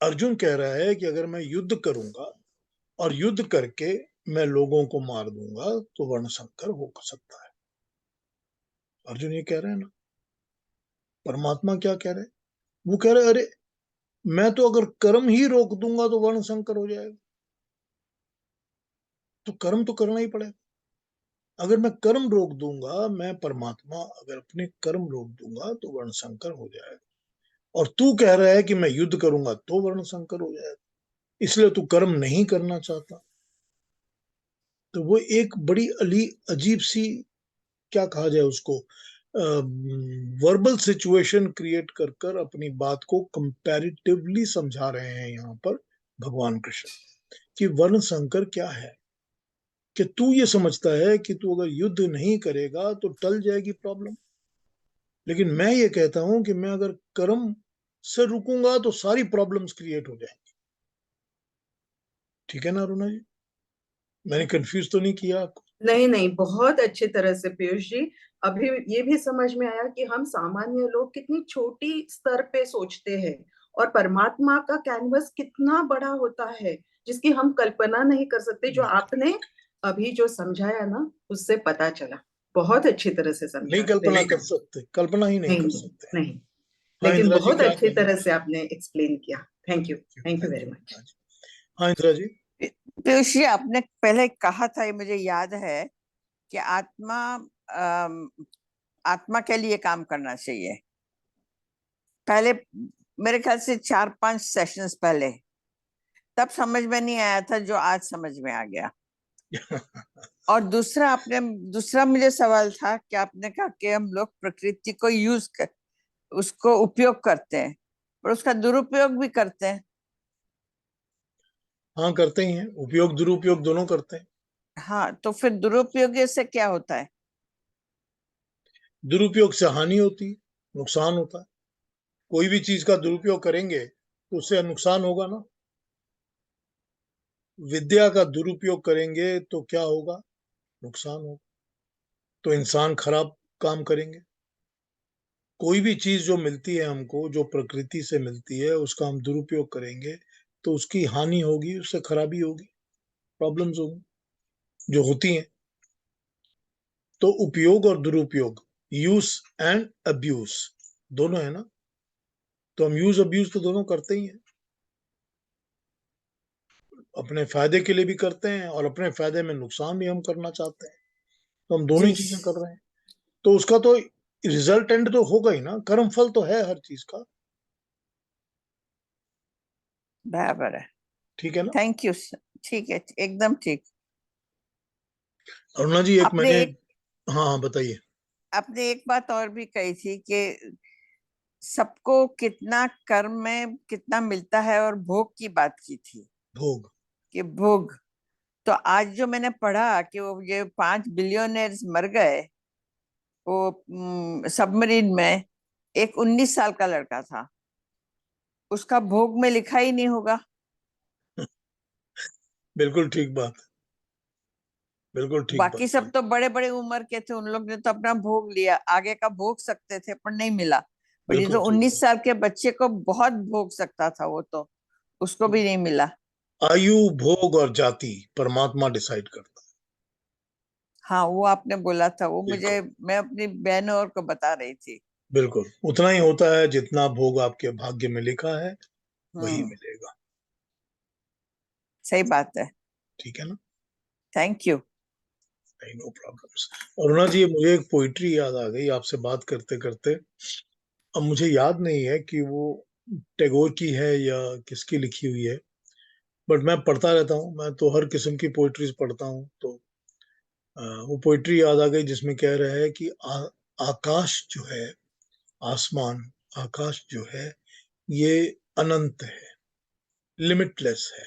अर्जुन कह रहा है कि अगर मैं युद्ध करूंगा और युद्ध करके मैं लोगों को मार दूंगा तो वर्ण संकर हो सकता है। अर्जुन ये कह रहे हैं ना। परमात्मा क्या कह रहे हैं? वो कह रहे अरे मैं तो अगर कर्म ही रोक दूंगा तो वर्ण संकर हो जाएगा, तो कर्म तो करना ही पड़ेगा। अगर मैं कर्म रोक दूंगा, मैं परमात्मा अगर अपने कर्म रोक दूंगा तो वर्ण संकर हो जाएगा। और तू कह रहा है कि मैं युद्ध करूंगा तो वर्ण संकर हो जाएगा, इसलिए तू कर्म नहीं करना चाहता। तो वो एक बड़ी अजीब सी, क्या कहा जाए उसको, वर्बल सिचुएशन क्रिएट कर कर अपनी बात को कंपैरेटिवली समझा रहे हैं यहाँ पर भगवान कृष्ण कि वर्ण संकर क्या है। कि तू ये समझता है कि तू अगर युद्ध नहीं करेगा तो टल जाएगी प्रॉब्लम, लेकिन मैं ये कहता हूं कि मैं अगर कर्म से रुकूंगा तो सारी प्रॉब्लम्स क्रिएट हो जाएंगी। ठीक है ना अरुणा जी? मैंने कंफ्यूज तो नहीं किया आपको? नहीं नहीं, बहुत अच्छी तरह से पीयूष जी। अभी ये भी समझ में आया कि हम सामान्य लोग कितनी छोटी स्तर पे सोचते हैं और परमात्मा का कैनवस कितना बड़ा होता है जिसकी हम कल्पना नहीं कर सकते। जो आपने अभी जो समझाया ना, उससे पता चला। बहुत अच्छी तरह से नहीं समझा। कल्पना वेरी कर गुड। सकते, कल्पना ही नहीं नहीं कर नहीं सकते। नहीं, हाँ लेकिन इंदिरा जी, बहुत क्या अच्छी कहना तरह से चाहते आपने एक्सप्लेन किया। थैंक यू हैं? Very much. हाँ जी, हाँ इंदिरा जी। पीयूष जी, आपने पहले कहा था, ये मुझे याद है कि अम, आत्मा के लिए काम करना चाहिए। पहले मेरे ख्याल से 4-5 सेशंस पहले, तब समझ में नहीं आया था जो आज समझ में आ गया। और दूसरा मुझे सवाल था कि आपने कहा कि हम लोग प्रकृति को उसको उपयोग करते हैं और उसका दुरुपयोग भी करते हैं। हाँ करते ही हैं, उपयोग दुरुपयोग दोनों करते हैं। हाँ, तो फिर दुरुपयोग से क्या होता है? दुरुपयोग से हानि होती है, नुकसान होता है। कोई भी चीज का दुरुपयोग करेंगे तो उससे नुकसान होगा ना। विद्या का दुरुपयोग करेंगे तो क्या होगा? नुकसान होगा। तो इंसान खराब काम करेंगे। कोई भी चीज जो मिलती है हमको, जो प्रकृति से मिलती है, उसका हम दुरुपयोग करेंगे तो उसकी हानि होगी, उससे खराबी होगी, प्रॉब्लम्स होगी, जो होती हैं। तो उपयोग और दुरुपयोग, यूज एंड अब्यूज, दोनों है ना। तो हम यूज अब्यूज तो दोनों करते ही हैं, अपने फायदे के लिए भी करते हैं और अपने फायदे में नुकसान भी हम करना चाहते हैं। तो हम दोनों ही जी, चीजें कर रहे हैं। तो उसका तो रिजल्टेंट तो होगा ही ना, कर्म फल तो है हर चीज का। बराबर है। ठीक है ना? Thank you. ठीक है, एकदम ठीक। अरुणा जी, एक आपने मैंने, एक हाँ हाँ बताइए। आपने एक बात और भी कही थी कि सबको कितना कर्म में कितना मिलता है, और भोग की बात की थी भोग। कि भोग। तो आज जो मैंने पढ़ा कि वो ये 5 बिलियनर्स मर गए वो सबमरीन में, एक 19 साल का लड़का था, उसका भोग में लिखा ही नहीं होगा। बिल्कुल ठीक बात, बिल्कुल ठीक बाकी बात है। सब तो बड़े बड़े उम्र के थे, उन लोग ने तो अपना भोग लिया, आगे का भोग सकते थे पर नहीं मिला। बट ये बिल्कुल तो ठीक 19 साल के बच्चे को बहुत भोग सकता था, वो तो उसको भी नहीं मिला। बात। आयु, भोग और जाति परमात्मा डिसाइड करता हाँ, वो आपने बोला था, वो है। बिल्कुल, मैं अपनी बहनों और को बता रही थी। बिल्कुल उतना ही होता है जितना भोग आपके भाग्य में लिखा है, वही हम्म, मिलेगा। सही बात है। ठीक है ना? Thank you. No problems. Aruna ji, मुझे एक पोइट्री याद आ गई आपसे बात करते करते। अब मुझे याद नहीं है कि वो टैगोर की है या किसकी लिखी हुई है, बट मैं पढ़ता रहता हूँ, मैं तो हर किस्म की पोइट्रीज पढ़ता हूँ। तो वो पोइट्री याद आ गई जिसमें कह रहा है कि आकाश जो है, आसमान, आकाश जो है, ये अनंत है, लिमिटलेस है।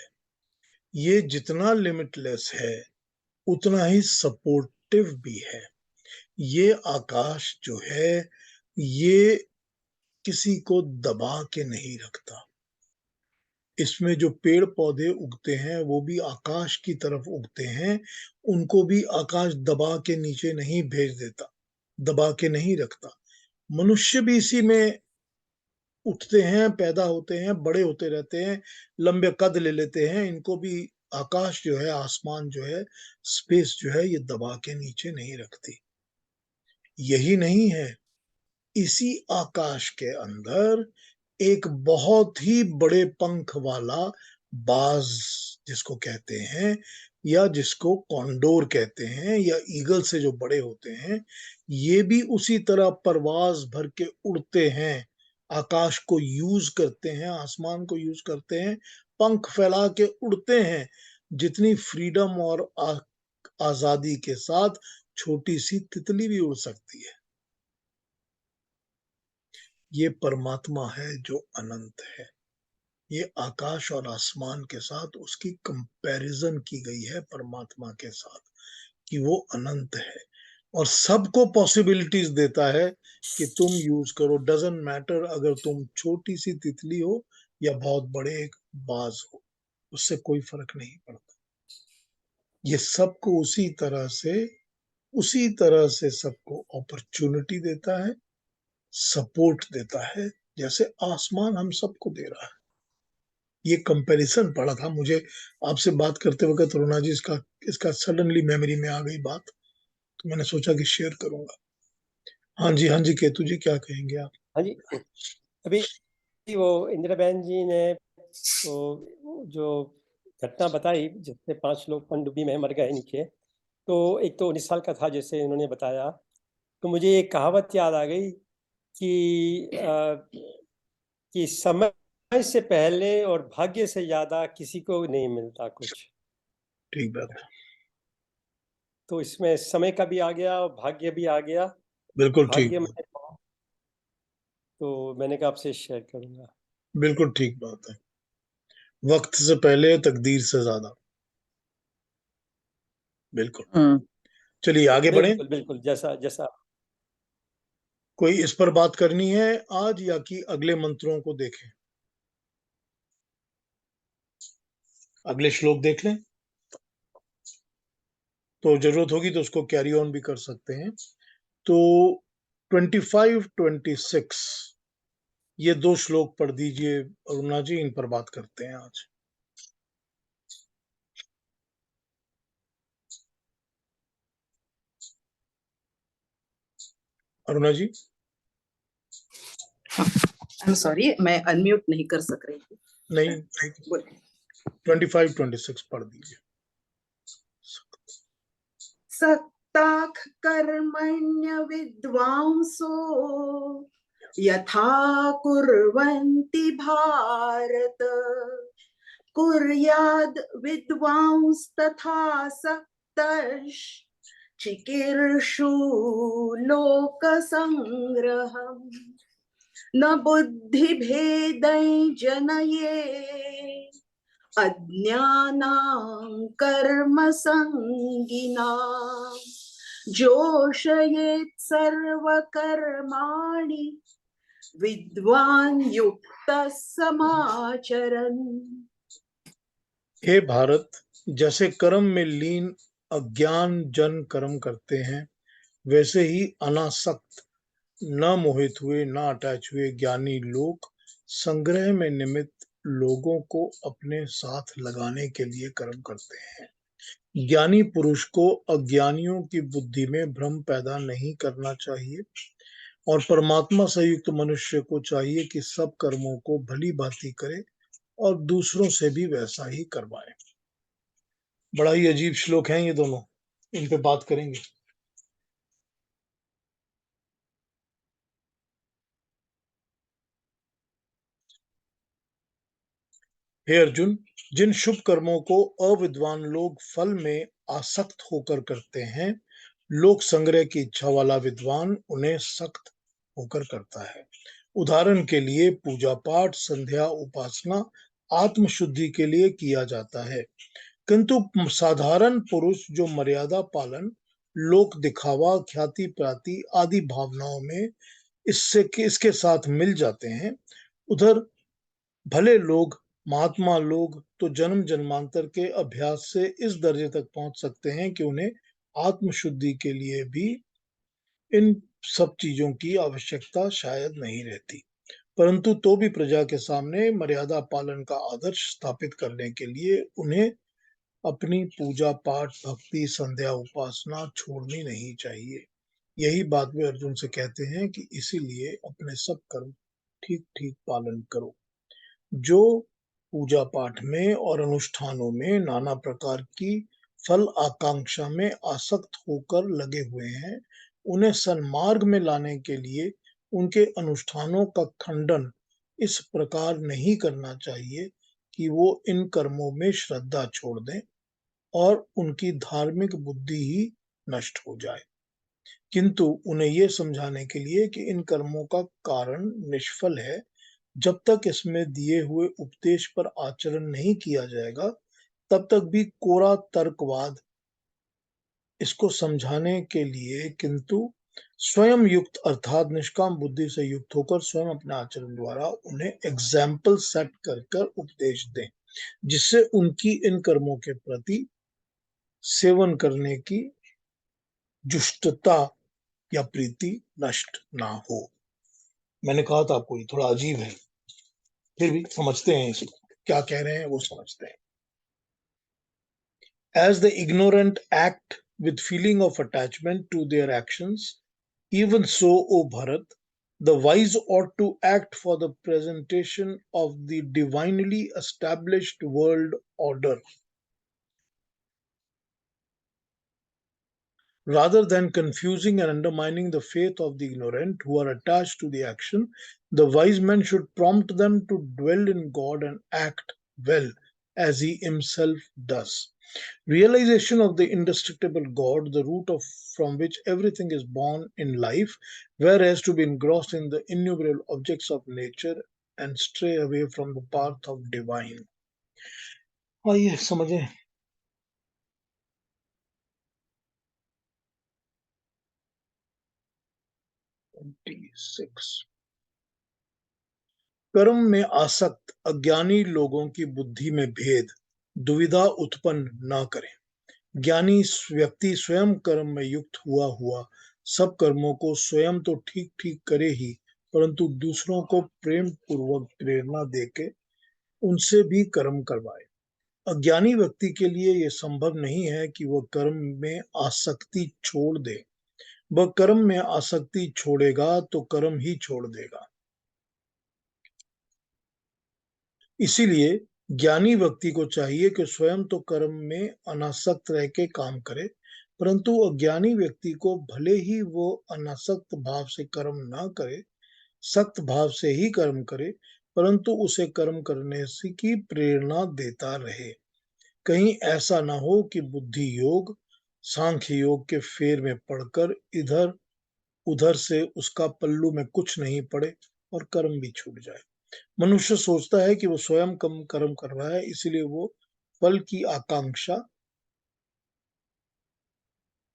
ये जितना लिमिटलेस है उतना ही सपोर्टिव भी है। ये आकाश जो है, ये किसी को दबा के नहीं रखता। इसमें जो पेड़ पौधे उगते हैं वो भी आकाश की तरफ उगते हैं, उनको भी आकाश दबा के नीचे नहीं भेज देता, दबा के नहीं रखता। मनुष्य भी इसी में उठते हैं, पैदा होते हैं, बड़े होते रहते हैं, लंबे कद ले लेते हैं। इनको भी आकाश जो है, आसमान जो है, स्पेस जो है, ये दबा के नीचे नहीं रखती। यही नहीं है इसी आकाश के अंदर एक बहुत ही बड़े पंख वाला बाज जिसको कहते हैं, या जिसको कॉन्डोर कहते हैं, या ईगल से जो बड़े होते हैं, ये भी उसी तरह परवाज भर के उड़ते हैं, आकाश को यूज करते हैं, आसमान को यूज करते हैं, पंख फैला के उड़ते हैं। जितनी फ्रीडम और आजादी के साथ छोटी सी तितली भी उड़ सकती है। ये परमात्मा है जो अनंत है। ये आकाश और आसमान के साथ उसकी कंपैरिजन की गई है परमात्मा के साथ, कि वो अनंत है और सबको पॉसिबिलिटीज देता है कि तुम यूज करो। डजंट मैटर अगर तुम छोटी सी तितली हो या बहुत बड़े एक बाज हो, उससे कोई फर्क नहीं पड़ता। ये सबको उसी तरह से सबको अपॉर्चुनिटी देता है, सपोर्ट देता है, जैसे आसमान हम सबको दे रहा है। ये कंपैरिजन पड़ा था मुझे आपसे बात करते वक्त रोना जी, इसका सडनली मेमोरी में आ गई बात, तो मैंने सोचा कि शेयर करूंगा। हाँ जी केतु जी, क्या कहेंगे आप? हाँ जी, अभी वो इंदिरा बहन जी ने वो जो घटना बताई जिससे 5 लोग पनडुब्बी में मर गए नीचे, तो एक तो 19 साल का था जैसे उन्होंने बताया, तो मुझे एक कहावत याद आ गई कि समय से पहले और भाग्य से ज्यादा किसी को नहीं मिलता कुछ। ठीक बात है, तो इसमें समय का भी आ गया और भाग्य भी आ गया। बिल्कुल ठीक भाग्य में बात, तो मैंने कहा आपसे शेयर करूंगा। बिल्कुल ठीक बात है। वक्त से पहले, तकदीर से ज्यादा। बिल्कुल। चलिए आगे बढ़े। बिल्कुल बिल्कुल, जैसा जैसा कोई इस पर बात करनी है आज, या कि अगले मंत्रों को देखें? अगले श्लोक देख लें, तो जरूरत होगी तो उसको कैरी ऑन भी कर सकते हैं। तो 25, 26 ये 2 श्लोक पढ़ दीजिए अरुणा जी, इन पर बात करते हैं आज। अरुणा जी। आई एम सॉरी, मैं अनम्यूट नहीं कर सक रही थी। नहीं, बोलिए। 25, 26 पढ़ दीजिए। सक्ताः कर्मण्य विद्वांसो यथा कुर्वन्ति भारत, कुर्याद् विद्वांस्तथा सक्तश् चिकीर्षु लोकसंग्रहम्। न बुद्धिभेदै जनये अज्ञानां कर्मसंगिनां, जोषयेत् सर्वकर्माणि विद्वान् युक्तः समाचरन्। हे भारत, जैसे कर्म में लीन अज्ञान जन कर्म करते हैं, वैसे ही अनासक्त, न मोहित हुए, न अटैच हुए ज्ञानी लोग संग्रह में निमित्त लोगों को अपने साथ लगाने के लिए कर्म करते हैं। ज्ञानी पुरुष को अज्ञानियों की बुद्धि में भ्रम पैदा नहीं करना चाहिए, और परमात्मा से युक्त मनुष्य को चाहिए कि सब कर्मों को भली भांति करे और दूसरों से भी वैसा ही करवाए। बड़ा ही अजीब श्लोक हैं ये दोनों, इन पे बात करेंगे। हे अर्जुन, जिन शुभ कर्मों को अविद्वान लोग फल में आसक्त होकर करते हैं, लोक संग्रह की इच्छा वाला विद्वान उन्हें सख्त होकर करता है। उदाहरण के लिए पूजा पाठ, संध्या, उपासना आत्म शुद्धि के लिए किया जाता है, किंतु साधारण पुरुष जो मर्यादा पालन, लोक दिखावा, ख्याति प्राति आदि भावनाओं में इसके साथ मिल जाते हैं, उधर भले लोग, महात्मा लोग तो जन्म जन्मांतर के अभ्यास से इस दर्जे तक पहुंच सकते हैं कि उन्हें आत्मशुद्धि के लिए भी इन सब चीजों की आवश्यकता शायद नहीं रहती, परंतु तो भी प्रजा के सामने मर्यादा पालन का आदर्श स्थापित करने के लिए उन्हें अपनी पूजा पाठ, भक्ति, संध्या, उपासना छोड़नी नहीं चाहिए। यही बात वे अर्जुन से कहते हैं कि इसीलिए अपने सब कर्म ठीक ठीक पालन करो। जो पूजा पाठ में और अनुष्ठानों में नाना प्रकार की फल आकांक्षा में आसक्त होकर लगे हुए हैं, उन्हें सन्मार्ग में लाने के लिए उनके अनुष्ठानों का खंडन इस प्रकार नहीं करना चाहिए कि वो इन कर्मों में श्रद्धा छोड़ दें और उनकी धार्मिक बुद्धि ही नष्ट हो जाए, किंतु उन्हें ये समझाने के लिए कि इन कर्मों का कारण निष्फल है, जब तक इसमें दिए हुए उपदेश पर आचरण नहीं किया जाएगा, तब तक भी कोरा तर्कवाद इसको समझाने के लिए, किंतु स्वयं युक्त अर्थात निष्काम बुद्धि से युक्त होकर स्वयं अपने आचरण द्वारा उन्हें एग्जाम्पल सेट कर कर उपदेश दें, जिससे उनकी इन कर्मों के प्रति सेवन करने की जुष्टता या प्रीति नष्ट ना हो। मैंने कहा था आपको ये थोड़ा अजीब है, फिर भी समझते हैं इसको, क्या कह रहे हैं वो समझते हैं। As the ignorant act with feeling of attachment to their actions, even so, O Bharat, the wise ought to act for the presentation of the divinely established world order, rather than confusing and undermining the faith of the ignorant who are attached to the action. The wise man should prompt them to dwell in God and act well as he himself does. Realization of the indestructible God, the root of from which everything is born in life, whereas to be engrossed in the innumerable objects of nature and stray away from the path of divine. आइए समझें। कर्म में आसक्त अज्ञानी लोगों की बुद्धि में भेद, दुविधा उत्पन्न न करें। ज्ञानी व्यक्ति स्वयं कर्म में युक्त हुआ हुआ सब कर्मों को स्वयं तो ठीक ठीक करे ही, परंतु दूसरों को प्रेम पूर्वक प्रेरणा देके उनसे भी कर्म करवाए। अज्ञानी व्यक्ति के लिए यह संभव नहीं है कि वह कर्म में आसक्ति छोड़ दे। वह कर्म में आसक्ति छोड़ेगा तो कर्म ही छोड़ देगा। इसीलिए ज्ञानी व्यक्ति को चाहिए कि स्वयं तो कर्म में अनासक्त रह के काम करे, परंतु अज्ञानी व्यक्ति को भले ही वो अनासक्त भाव से कर्म ना करे, सक्त भाव से ही कर्म करे, परंतु उसे कर्म करने से की प्रेरणा देता रहे। कहीं ऐसा ना हो कि बुद्धि योग, सांख्य योग के फेर में पड़कर इधर उधर से उसका पल्लू में कुछ नहीं पड़े और कर्म भी छूट जाए। मनुष्य सोचता है कि वो स्वयं कम कर्म कर रहा है, इसलिए वो फल की आकांक्षा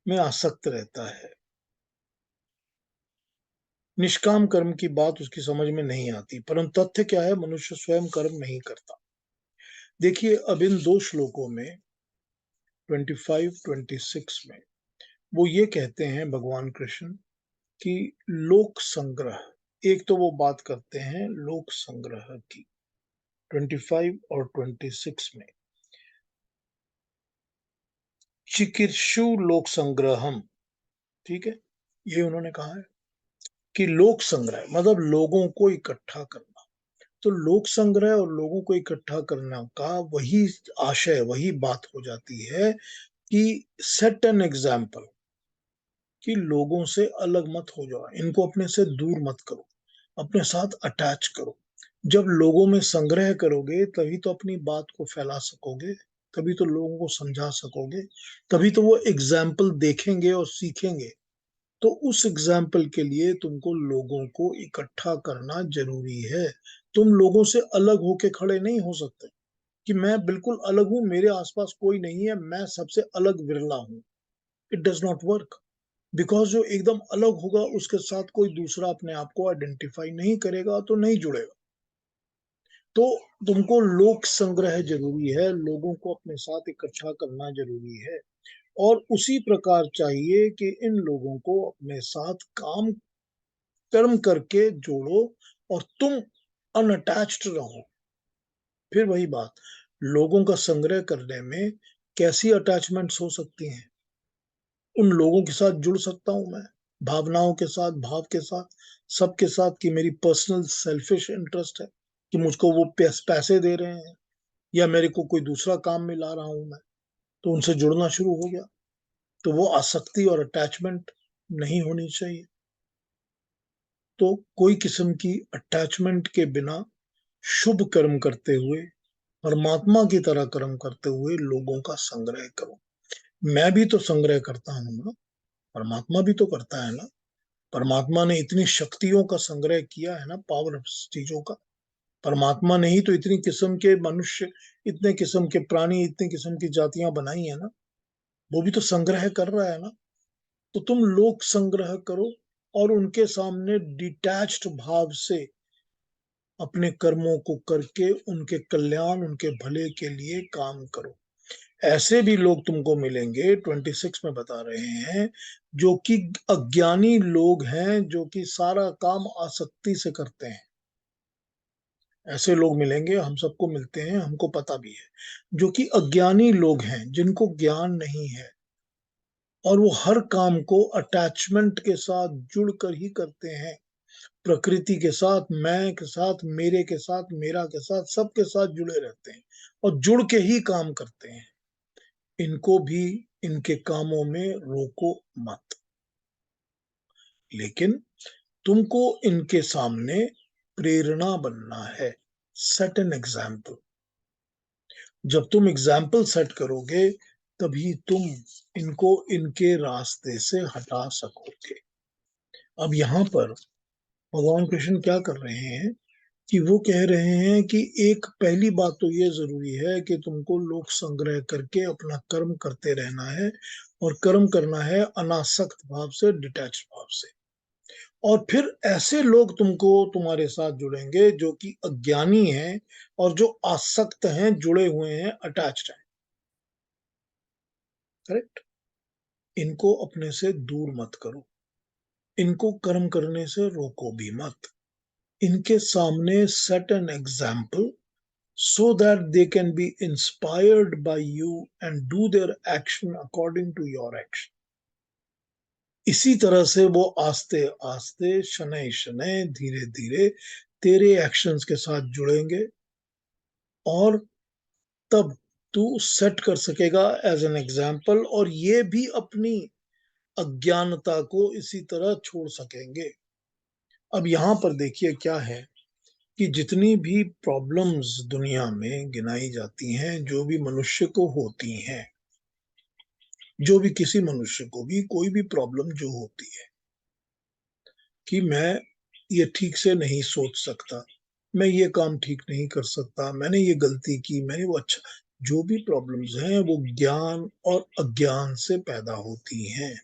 में आसक्त रहता है। निष्काम कर्म की बात उसकी समझ में नहीं आती, परंतु तथ्य क्या है, मनुष्य स्वयं कर्म नहीं करता। देखिए अब इन दो श्लोकों में 25-26 में वो ये कहते हैं भगवान कृष्ण कि लोक संग्रह, एक तो वो बात करते हैं लोक संग्रह की 25 और 26 में, चिकीर्षु लोक संग्रहम, ठीक है, ये उन्होंने कहा है कि लोक संग्रह मतलब लोगों को इकट्ठा करना। तो लोक संग्रह और लोगों को इकट्ठा करना का वही आशय, वही बात हो जाती है कि सेट एन एग्जाम्पल, कि लोगों से अलग मत हो जाओ, इनको अपने से दूर मत करो, अपने साथ अटैच करो। जब लोगों में संग्रह करोगे तभी तो अपनी बात को फैला सकोगे, तभी तो लोगों को समझा सकोगे, तभी तो वो एग्जाम्पल देखेंगे और सीखेंगे। तो उस एग्जाम्पल के लिए तुमको लोगों को इकट्ठा करना जरूरी है। तुम लोगों से अलग होके खड़े नहीं हो सकते कि मैं बिल्कुल अलग हूं, मेरे आसपास कोई नहीं है, मैं सबसे अलग विरला हूं। It does not work, because जो एकदम अलग होगा उसके साथ कोई दूसरा अपने आप को आइडेंटिफाई नहीं करेगा तो नहीं जुड़ेगा। तो तुमको लोक संग्रह जरूरी है, लोगों को अपने साथ इकट्ठा करना जरूरी है, और उसी प्रकार चाहिए कि इन लोगों को अपने साथ काम कर्म करके जोड़ो और तुम अनअटैच्ड रहो। फिर वही बात, लोगों का संग्रह करने में कैसी अटैचमेंट्स हो सकती हैं? उन लोगों के साथ जुड़ सकता हूं मैं, भावनाओं के साथ, भाव के साथ, सबके साथ, कि मेरी पर्सनल सेल्फिश इंटरेस्ट है कि मुझको वो पैसे दे रहे हैं या मेरे को कोई दूसरा काम में ला रहा हूं मैं, तो उनसे जुड़ना शुरू हो गया। तो वो आसक्ति और अटैचमेंट नहीं होनी चाहिए। तो कोई किस्म की अटैचमेंट के बिना शुभ कर्म करते हुए, परमात्मा की तरह कर्म करते हुए लोगों का संग्रह करो। मैं भी तो संग्रह करता हूं ना, परमात्मा भी तो करता है ना। परमात्मा ने इतनी शक्तियों का संग्रह किया है ना, पावर चीजों का। परमात्मा ने ही तो इतनी किस्म के मनुष्य, इतने किस्म के प्राणी, इतनी किस्म की जातियां बनाई है ना। वो भी तो संग्रह कर रहा है ना। तो तुम लोक संग्रह करो और उनके सामने डिटैच्ड भाव से अपने कर्मों को करके उनके कल्याण, उनके भले के लिए काम करो। ऐसे भी लोग तुमको मिलेंगे, 26 में बता रहे हैं, जो कि अज्ञानी लोग हैं, जो कि सारा काम आसक्ति से करते हैं। ऐसे लोग मिलेंगे, हम सबको मिलते हैं, हमको पता भी है, जो कि अज्ञानी लोग हैं, जिनको ज्ञान नहीं है, और वो हर काम को अटैचमेंट के साथ जुड़कर ही करते हैं। प्रकृति के साथ, मैं के साथ, मेरे के साथ, मेरा के साथ, सबके साथ जुड़े रहते हैं और जुड़ के ही काम करते हैं। इनको भी इनके कामों में रोको मत, लेकिन तुमको इनके सामने प्रेरणा बनना है। Set an example. जब तुम एग्जाम्पल सेट करोगे तभी तुम इनको इनके रास्ते से हटा सकोगे। अब यहाँ पर भगवान कृष्ण क्या कर रहे हैं कि वो कह रहे हैं कि एक पहली बात तो ये जरूरी है कि तुमको लोक संग्रह करके अपना कर्म करते रहना है, और कर्म करना है अनासक्त भाव से, डिटैच भाव से। और फिर ऐसे लोग तुमको, तुम्हारे साथ जुड़ेंगे जो कि अज्ञानी हैं और जो आसक्त हैं, जुड़े हुए हैं, अटैच्ड हैं। करेक्ट। इनको अपने से दूर मत करो, इनको कर्म करने से रोको भी मत। इनके सामने set an example so that they can be inspired by you and do their action according to your action. इसी तरह से वो आस्ते आस्ते, शनै शनै, धीरे धीरे तेरे एक्शंस के साथ जुड़ेंगे, और तब तू सेट कर सकेगा एज एन एग्जाम्पल, और ये भी अपनी अज्ञानता को इसी तरह छोड़ सकेंगे। अब यहां पर देखिए क्या है कि जितनी भी प्रॉब्लम्स दुनिया में गिनाई जाती हैं, जो भी मनुष्य को होती हैं, जो भी किसी मनुष्य को भी कोई भी प्रॉब्लम जो होती है कि मैं ये ठीक से नहीं सोच सकता, मैं ये काम ठीक नहीं कर सकता, मैंने ये गलती की, मैंने वो, अच्छा, जो भी प्रॉब्लम्स हैं वो ज्ञान और अज्ञान से पैदा होती हैं।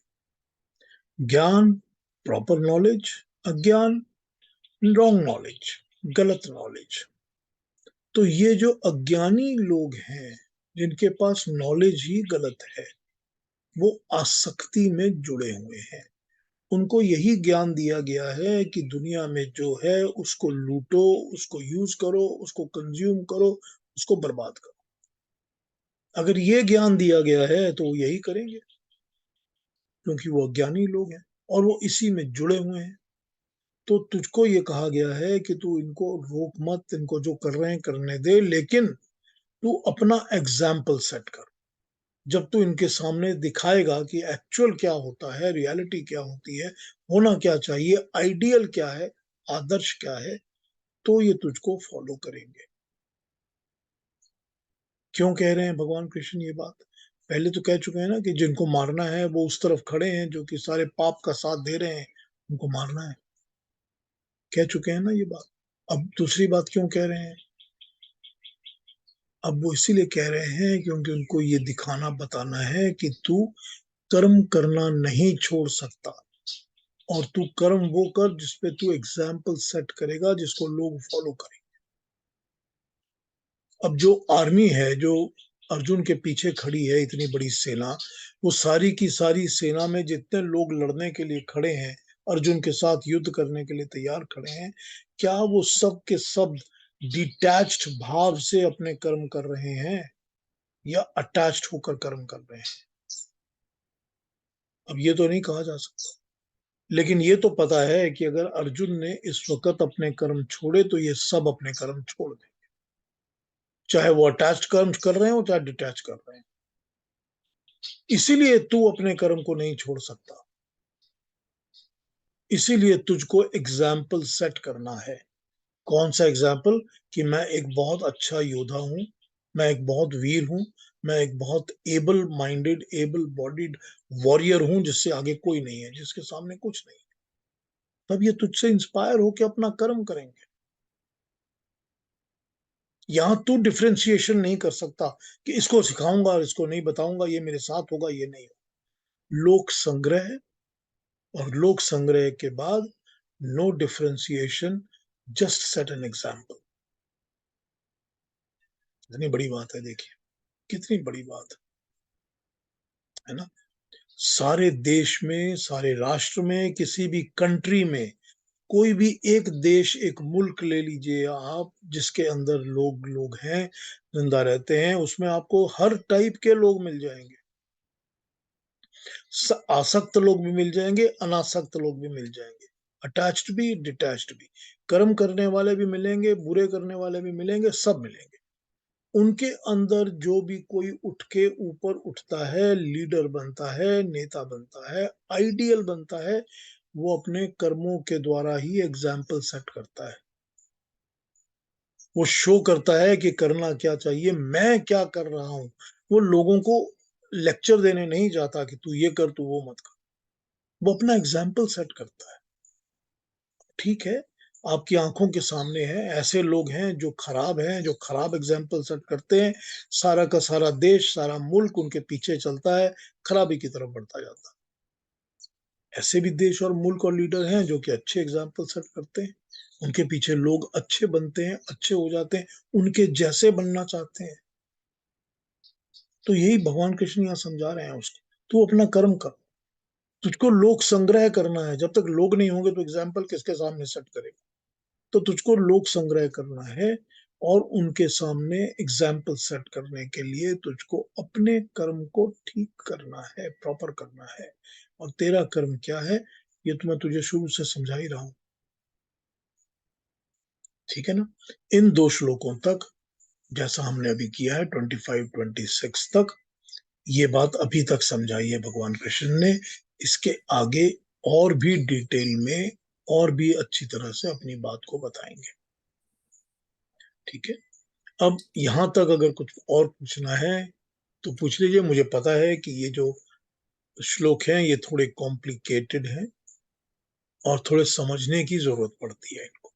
ज्ञान प्रॉपर नॉलेज, अज्ञान रॉन्ग नॉलेज, गलत नॉलेज। तो ये जो अज्ञानी लोग हैं, जिनके पास नॉलेज ही गलत है, वो आसक्ति में जुड़े हुए हैं। उनको यही ज्ञान दिया गया है कि दुनिया में जो है उसको लूटो, उसको यूज करो, उसको कंज्यूम करो, उसको बर्बाद करो। अगर ये ज्ञान दिया गया है तो वो यही करेंगे, क्योंकि वो अज्ञानी लोग हैं और वो इसी में जुड़े हुए हैं। तो तुझको ये कहा गया है कि तू इनको रोक मत, इनको जो कर रहे हैं करने दे, लेकिन तू अपना एग्जाम्पल सेट कर। जब तू इनके सामने दिखाएगा कि एक्चुअल क्या होता है, रियलिटी क्या होती है, होना क्या चाहिए, आइडियल क्या है, आदर्श क्या है, तो ये तुझको फॉलो करेंगे। क्यों कह रहे हैं भगवान कृष्ण ये बात? पहले तो कह चुके हैं ना कि जिनको मारना है वो उस तरफ खड़े हैं, जो कि सारे पाप का साथ दे रहे हैं, उनको मारना है। कह चुके हैं ना ये बात। अब दूसरी बात क्यों कह रहे हैं? अब वो इसीलिए कह रहे हैं क्योंकि उनको ये दिखाना, बताना है कि तू कर्म करना नहीं छोड़ सकता, और तू कर्म वो कर जिसपे तू एग्जाम्पल सेट करेगा, जिसको लोग फॉलो करेंगे। अब जो आर्मी है, जो अर्जुन के पीछे खड़ी है, इतनी बड़ी सेना, वो सारी की सारी सेना में जितने लोग लड़ने के लिए खड़े हैं, अर्जुन के साथ युद्ध करने के लिए तैयार खड़े हैं, क्या वो सब के सब डिटैच्ड भाव से अपने कर्म कर रहे हैं या अटैच्ड होकर कर्म कर रहे हैं? अब ये तो नहीं कहा जा सकता। लेकिन ये तो पता है कि अगर अर्जुन ने इस वक्त अपने कर्म छोड़े तो ये सब अपने कर्म छोड़ दें, चाहे वो अटैच्ड कर्म कर रहे हो चाहे डिटैच कर रहे हैं। इसीलिए तू अपने कर्म को नहीं छोड़ सकता, इसीलिए तुझको एग्जाम्पल सेट करना है। कौन सा एग्जाम्पल? कि मैं एक बहुत अच्छा योद्धा हूं, मैं एक बहुत वीर हूं, मैं एक बहुत able minded able bodied warrior हूं, जिससे आगे कोई नहीं है, जिसके सामने कुछ नहीं है। तब ये तुझसे इंस्पायर होकर अपना कर्म करेंगे। यहां तू डिफ्रेंशिएशन नहीं कर सकता कि इसको सिखाऊंगा और इसको नहीं बताऊंगा, ये मेरे साथ होगा, ये नहीं होगा। लोक संग्रह, और लोक संग्रह के बाद no differentiation, just set an example. कितनी बड़ी बात है, देखिए कितनी बड़ी बात है ना। सारे देश में, सारे राष्ट्र में, किसी भी कंट्री में, कोई भी एक देश एक मुल्क ले लीजिए आप, जिसके अंदर लोग लोग हैं, जिंदा रहते हैं, उसमें आपको हर टाइप के लोग मिल जाएंगे। आसक्त लोग भी मिल जाएंगे, अनासक्त लोग भी मिल जाएंगे, अटैच्ड भी डिटैच्ड भी, कर्म करने वाले भी मिलेंगे, बुरे करने वाले भी मिलेंगे, सब मिलेंगे। उनके अंदर जो भी कोई उठ के ऊपर उठता है, लीडर बनता है, नेता बनता है, आइडियल बनता है, वो अपने कर्मों के द्वारा ही एग्जाम्पल सेट करता है। वो शो करता है कि करना क्या चाहिए, मैं क्या कर रहा हूं। वो लोगों को लेक्चर देने नहीं जाता कि तू ये कर, तू वो मत कर। वो अपना एग्जाम्पल सेट करता है। ठीक है, आपकी आंखों के सामने है, ऐसे लोग हैं जो खराब हैं, जो खराब एग्जाम्पल सेट करते हैं, सारा का सारा देश, सारा मुल्क उनके पीछे चलता है, खराबी की तरफ बढ़ता जाता है। ऐसे भी देश और मुल्क और लीडर हैं जो कि अच्छे एग्जाम्पल सेट करते हैं, उनके पीछे लोग अच्छे बनते हैं, अच्छे हो जाते हैं, उनके जैसे बनना चाहते हैं। तो यही भगवान कृष्ण यहाँ समझा रहे हैं उसको, तू अपना कर्म कर, तुझको लोक संग्रह करना है। जब तक लोग नहीं होंगे तो एग्जाम्पल किसके सामने सेट करेगा? तो तुझको लोक संग्रह करना है, और उनके सामने एग्जाम्पल सेट करने के लिए तुझको अपने कर्म को ठीक करना है, प्रॉपर करना है। और तेरा कर्म क्या है, ये तो मैं तुझे शुरू से समझा ही रहा हूं। ठीक है ना। इन 2 श्लोकों तक, जैसा हमने अभी किया है 25 26 तक, ये बात अभी तक समझाई है भगवान कृष्ण ने। इसके आगे और भी डिटेल में और भी अच्छी तरह से अपनी बात को बताएंगे। ठीक है। अब यहां तक अगर कुछ और पूछना है तो पूछ लीजिए। मुझे पता है कि ये जो श्लोक हैं ये थोड़े कॉम्प्लिकेटेड हैं और थोड़े समझने की जरूरत पड़ती है इनको।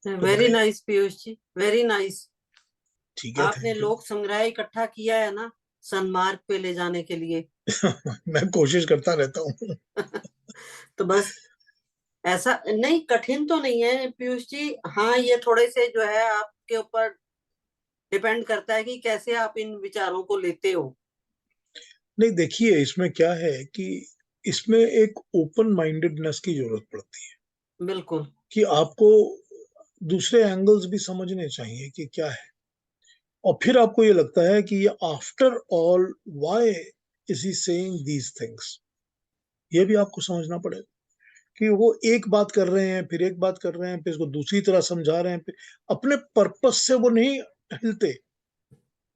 तो वेरी मैं, nice Piyush ji, very nice. ठीक है, आपने थैंक यू। लोक संग्रह इकट्ठा किया है ना सन्मार्ग पे ले जाने के लिए। मैं कोशिश करता रहता हूँ। तो बस ऐसा नहीं, कठिन तो नहीं है पीयूष जी। हाँ, ये थोड़े से जो है आपके ऊपर डिपेंड करता है कि कैसे आप इन विचारों को लेते हो। नहीं, देखिए इसमें क्या है कि इसमें एक ओपन माइंडेडनेस की जरूरत पड़ती है, बिल्कुल। कि आपको दूसरे एंगल्स भी समझने चाहिए कि क्या है। और फिर आपको ये लगता है कि ये after all why is he saying these things, ये भी आपको समझना पड़ेगा। कि वो एक बात कर रहे हैं, फिर एक बात कर रहे हैं, फिर इसको दूसरी तरह समझा रहे हैं, फिर अपने पर्पस से वो नहीं हिलते,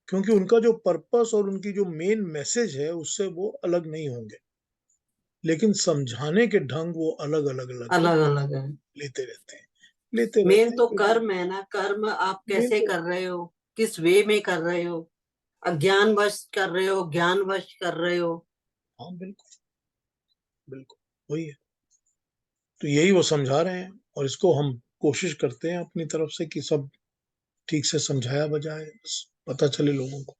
क्योंकि उनका जो पर्पस और उनकी जो मेन मैसेज है उससे वो अलग नहीं होंगे, लेकिन समझाने के ढंग वो अलग अलग अलग अलग अलग अलग है। लेते रहते हैं, लेते मेन रहते हैं तो फिर कर्म है ना, कर्म आप मेन कैसे तो, कर रहे हो, किस वे में कर रहे हो, अज्ञानवश कर रहे हो, ज्ञानवश कर रहे हो। हाँ बिल्कुल, बिल्कुल वही है। तो यही वो समझा रहे हैं, और इसको हम कोशिश करते हैं अपनी तरफ से कि सब ठीक से समझाया बजाए, बस पता चले लोगों को।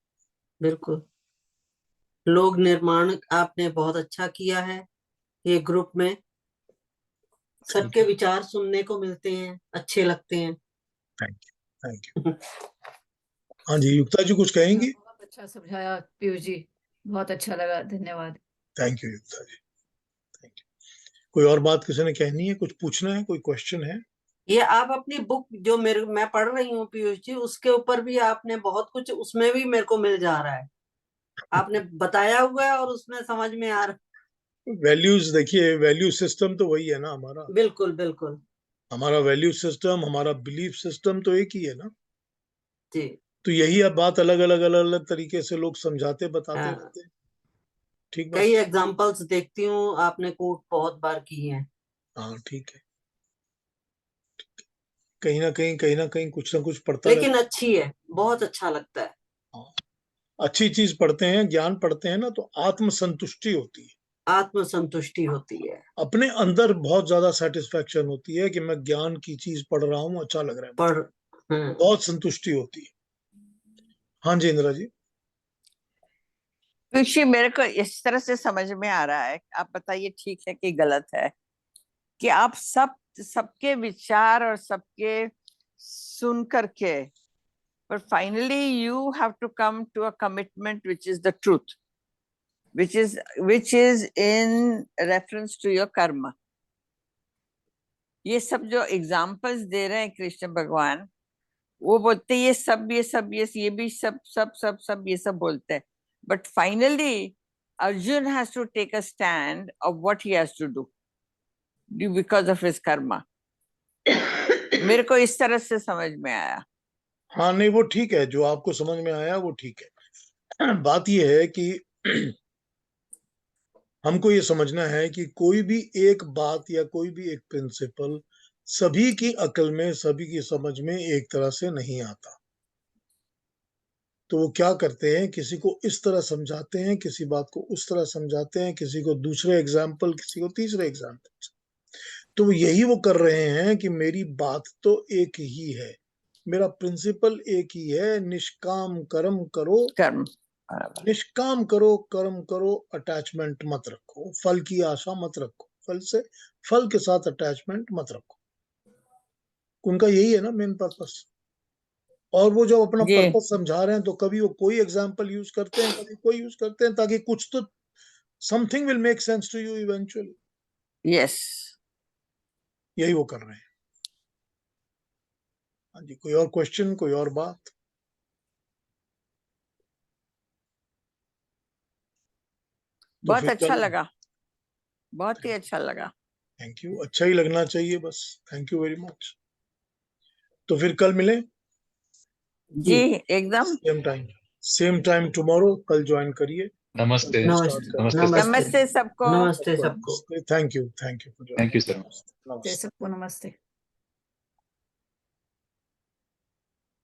बिल्कुल। लोग निर्माण आपने बहुत अच्छा किया है ये ग्रुप में। थैंक सबके यू, विचार सुनने को मिलते हैं, अच्छे लगते हैं। Thank you, thank you. हाँ जी, युक्ता जी कुछ अच्छा, कहेंगी? बहुत अच्छा समझाया पीयूष जी, बहुत अच्छा लगा, धन्यवाद। Thank you Yukta ji, thank you. कोई और बात किसी ने कहनी है, कुछ पूछना है, कोई क्वेश्चन है? ये आप अपनी बुक जो मैं पढ़ रही हूँ पीयूष जी, उसके ऊपर भी आपने बहुत कुछ, उसमें भी मेरे को मिल जा रहा है। आपने बताया हुआ है और उसमें समझ में आ रहा वैल्यूज देखिए, वैल्यू सिस्टम तो वही है ना हमारा। बिल्कुल बिल्कुल हमारा वैल्यू सिस्टम, हमारा बिलीफ सिस्टम तो एक ही है ना। जी। तो यही अब बात अलग अलग तरीके से लोग समझाते बताते हाँ। रहते हैं। ठीक कई बात। एग्जांपल्स देखती हूँ, आपने कोट बहुत बार की हैं। हाँ ठीक है, कहीं ना कहीं कुछ ना कुछ पढ़ता रहता लेकिन अच्छी है, बहुत अच्छा लगता है। है। हाँ, अच्छी चीज पढ़ते हैं, ज्ञान पढ़ते हैं ना, तो आत्म संतुष्टि होती है, आत्मसंतुष्टि होती है, अपने अंदर बहुत ज्यादा सेटिस्फेक्शन होती है कि मैं ज्ञान की चीज पढ़ रहा हूँ, अच्छा लग रहा है मुझे। हाँ। बहुत संतुष्टि होती है। हाँ जी इंदिरा जी। पीयूषी, मेरे को इस तरह से समझ में आ रहा है, आप बताइए ठीक है कि गलत है, कि आप सबके विचार और सबके सुन करके, but finally you have to come to a commitment which is the truth, which is in reference to your karma. ये सब जो एग्जाम्पल्स दे रहे हैं कृष्ण भगवान, वो बोलते हैं ये भी सब ये सब बोलते हैं, but finally Arjun has to take a stand of what he has to do because of his karma. मेरे को इस तरह से समझ में आया। हाँ नहीं, वो ठीक है, जो आपको समझ में आया वो ठीक है। बात ये है कि हमको ये समझना है कि कोई भी एक बात या कोई भी एक प्रिंसिपल सभी की अकल में, सभी की समझ में एक तरह से नहीं आता। तो वो क्या करते हैं, किसी को इस तरह समझाते हैं, किसी बात को उस तरह समझाते हैं, किसी को दूसरे एग्जाम्पल, किसी को तीसरे एग्जाम्पल। तो यही वो कर रहे हैं कि मेरी बात तो एक ही है, मेरा प्रिंसिपल एक ही है, निष्काम कर्म करो, कर्म निष्काम करो, कर्म करो, अटैचमेंट मत रखो, फल की आशा मत रखो, फल के साथ अटैचमेंट मत रखो। उनका यही है ना मेन पर्पस। और वो जब अपना ये पर्पस समझा रहे हैं तो कभी वो कोई एग्जाम्पल यूज करते हैं, कभी कोई यूज करते हैं, ताकि कुछ तो something will make sense to you eventually. Yes. यही वो कर रहे हैं। हाँ जी, कोई और क्वेश्चन, कोई और बात? तो बहुत फिर अच्छा कल, लगा, बहुत ही अच्छा लगा। थैंक यू, अच्छा ही लगना चाहिए बस। Thank you very much. तो फिर कल मिलें जी एकदम। सेम टाइम टुमारो, कल ज्वाइन करिए। नमस्ते। नमस्ते नमस्ते सर। नमस्ते सबको। नमस्ते सबको। Thank you for thank you sir. नमस्ते। सबको नमस्ते।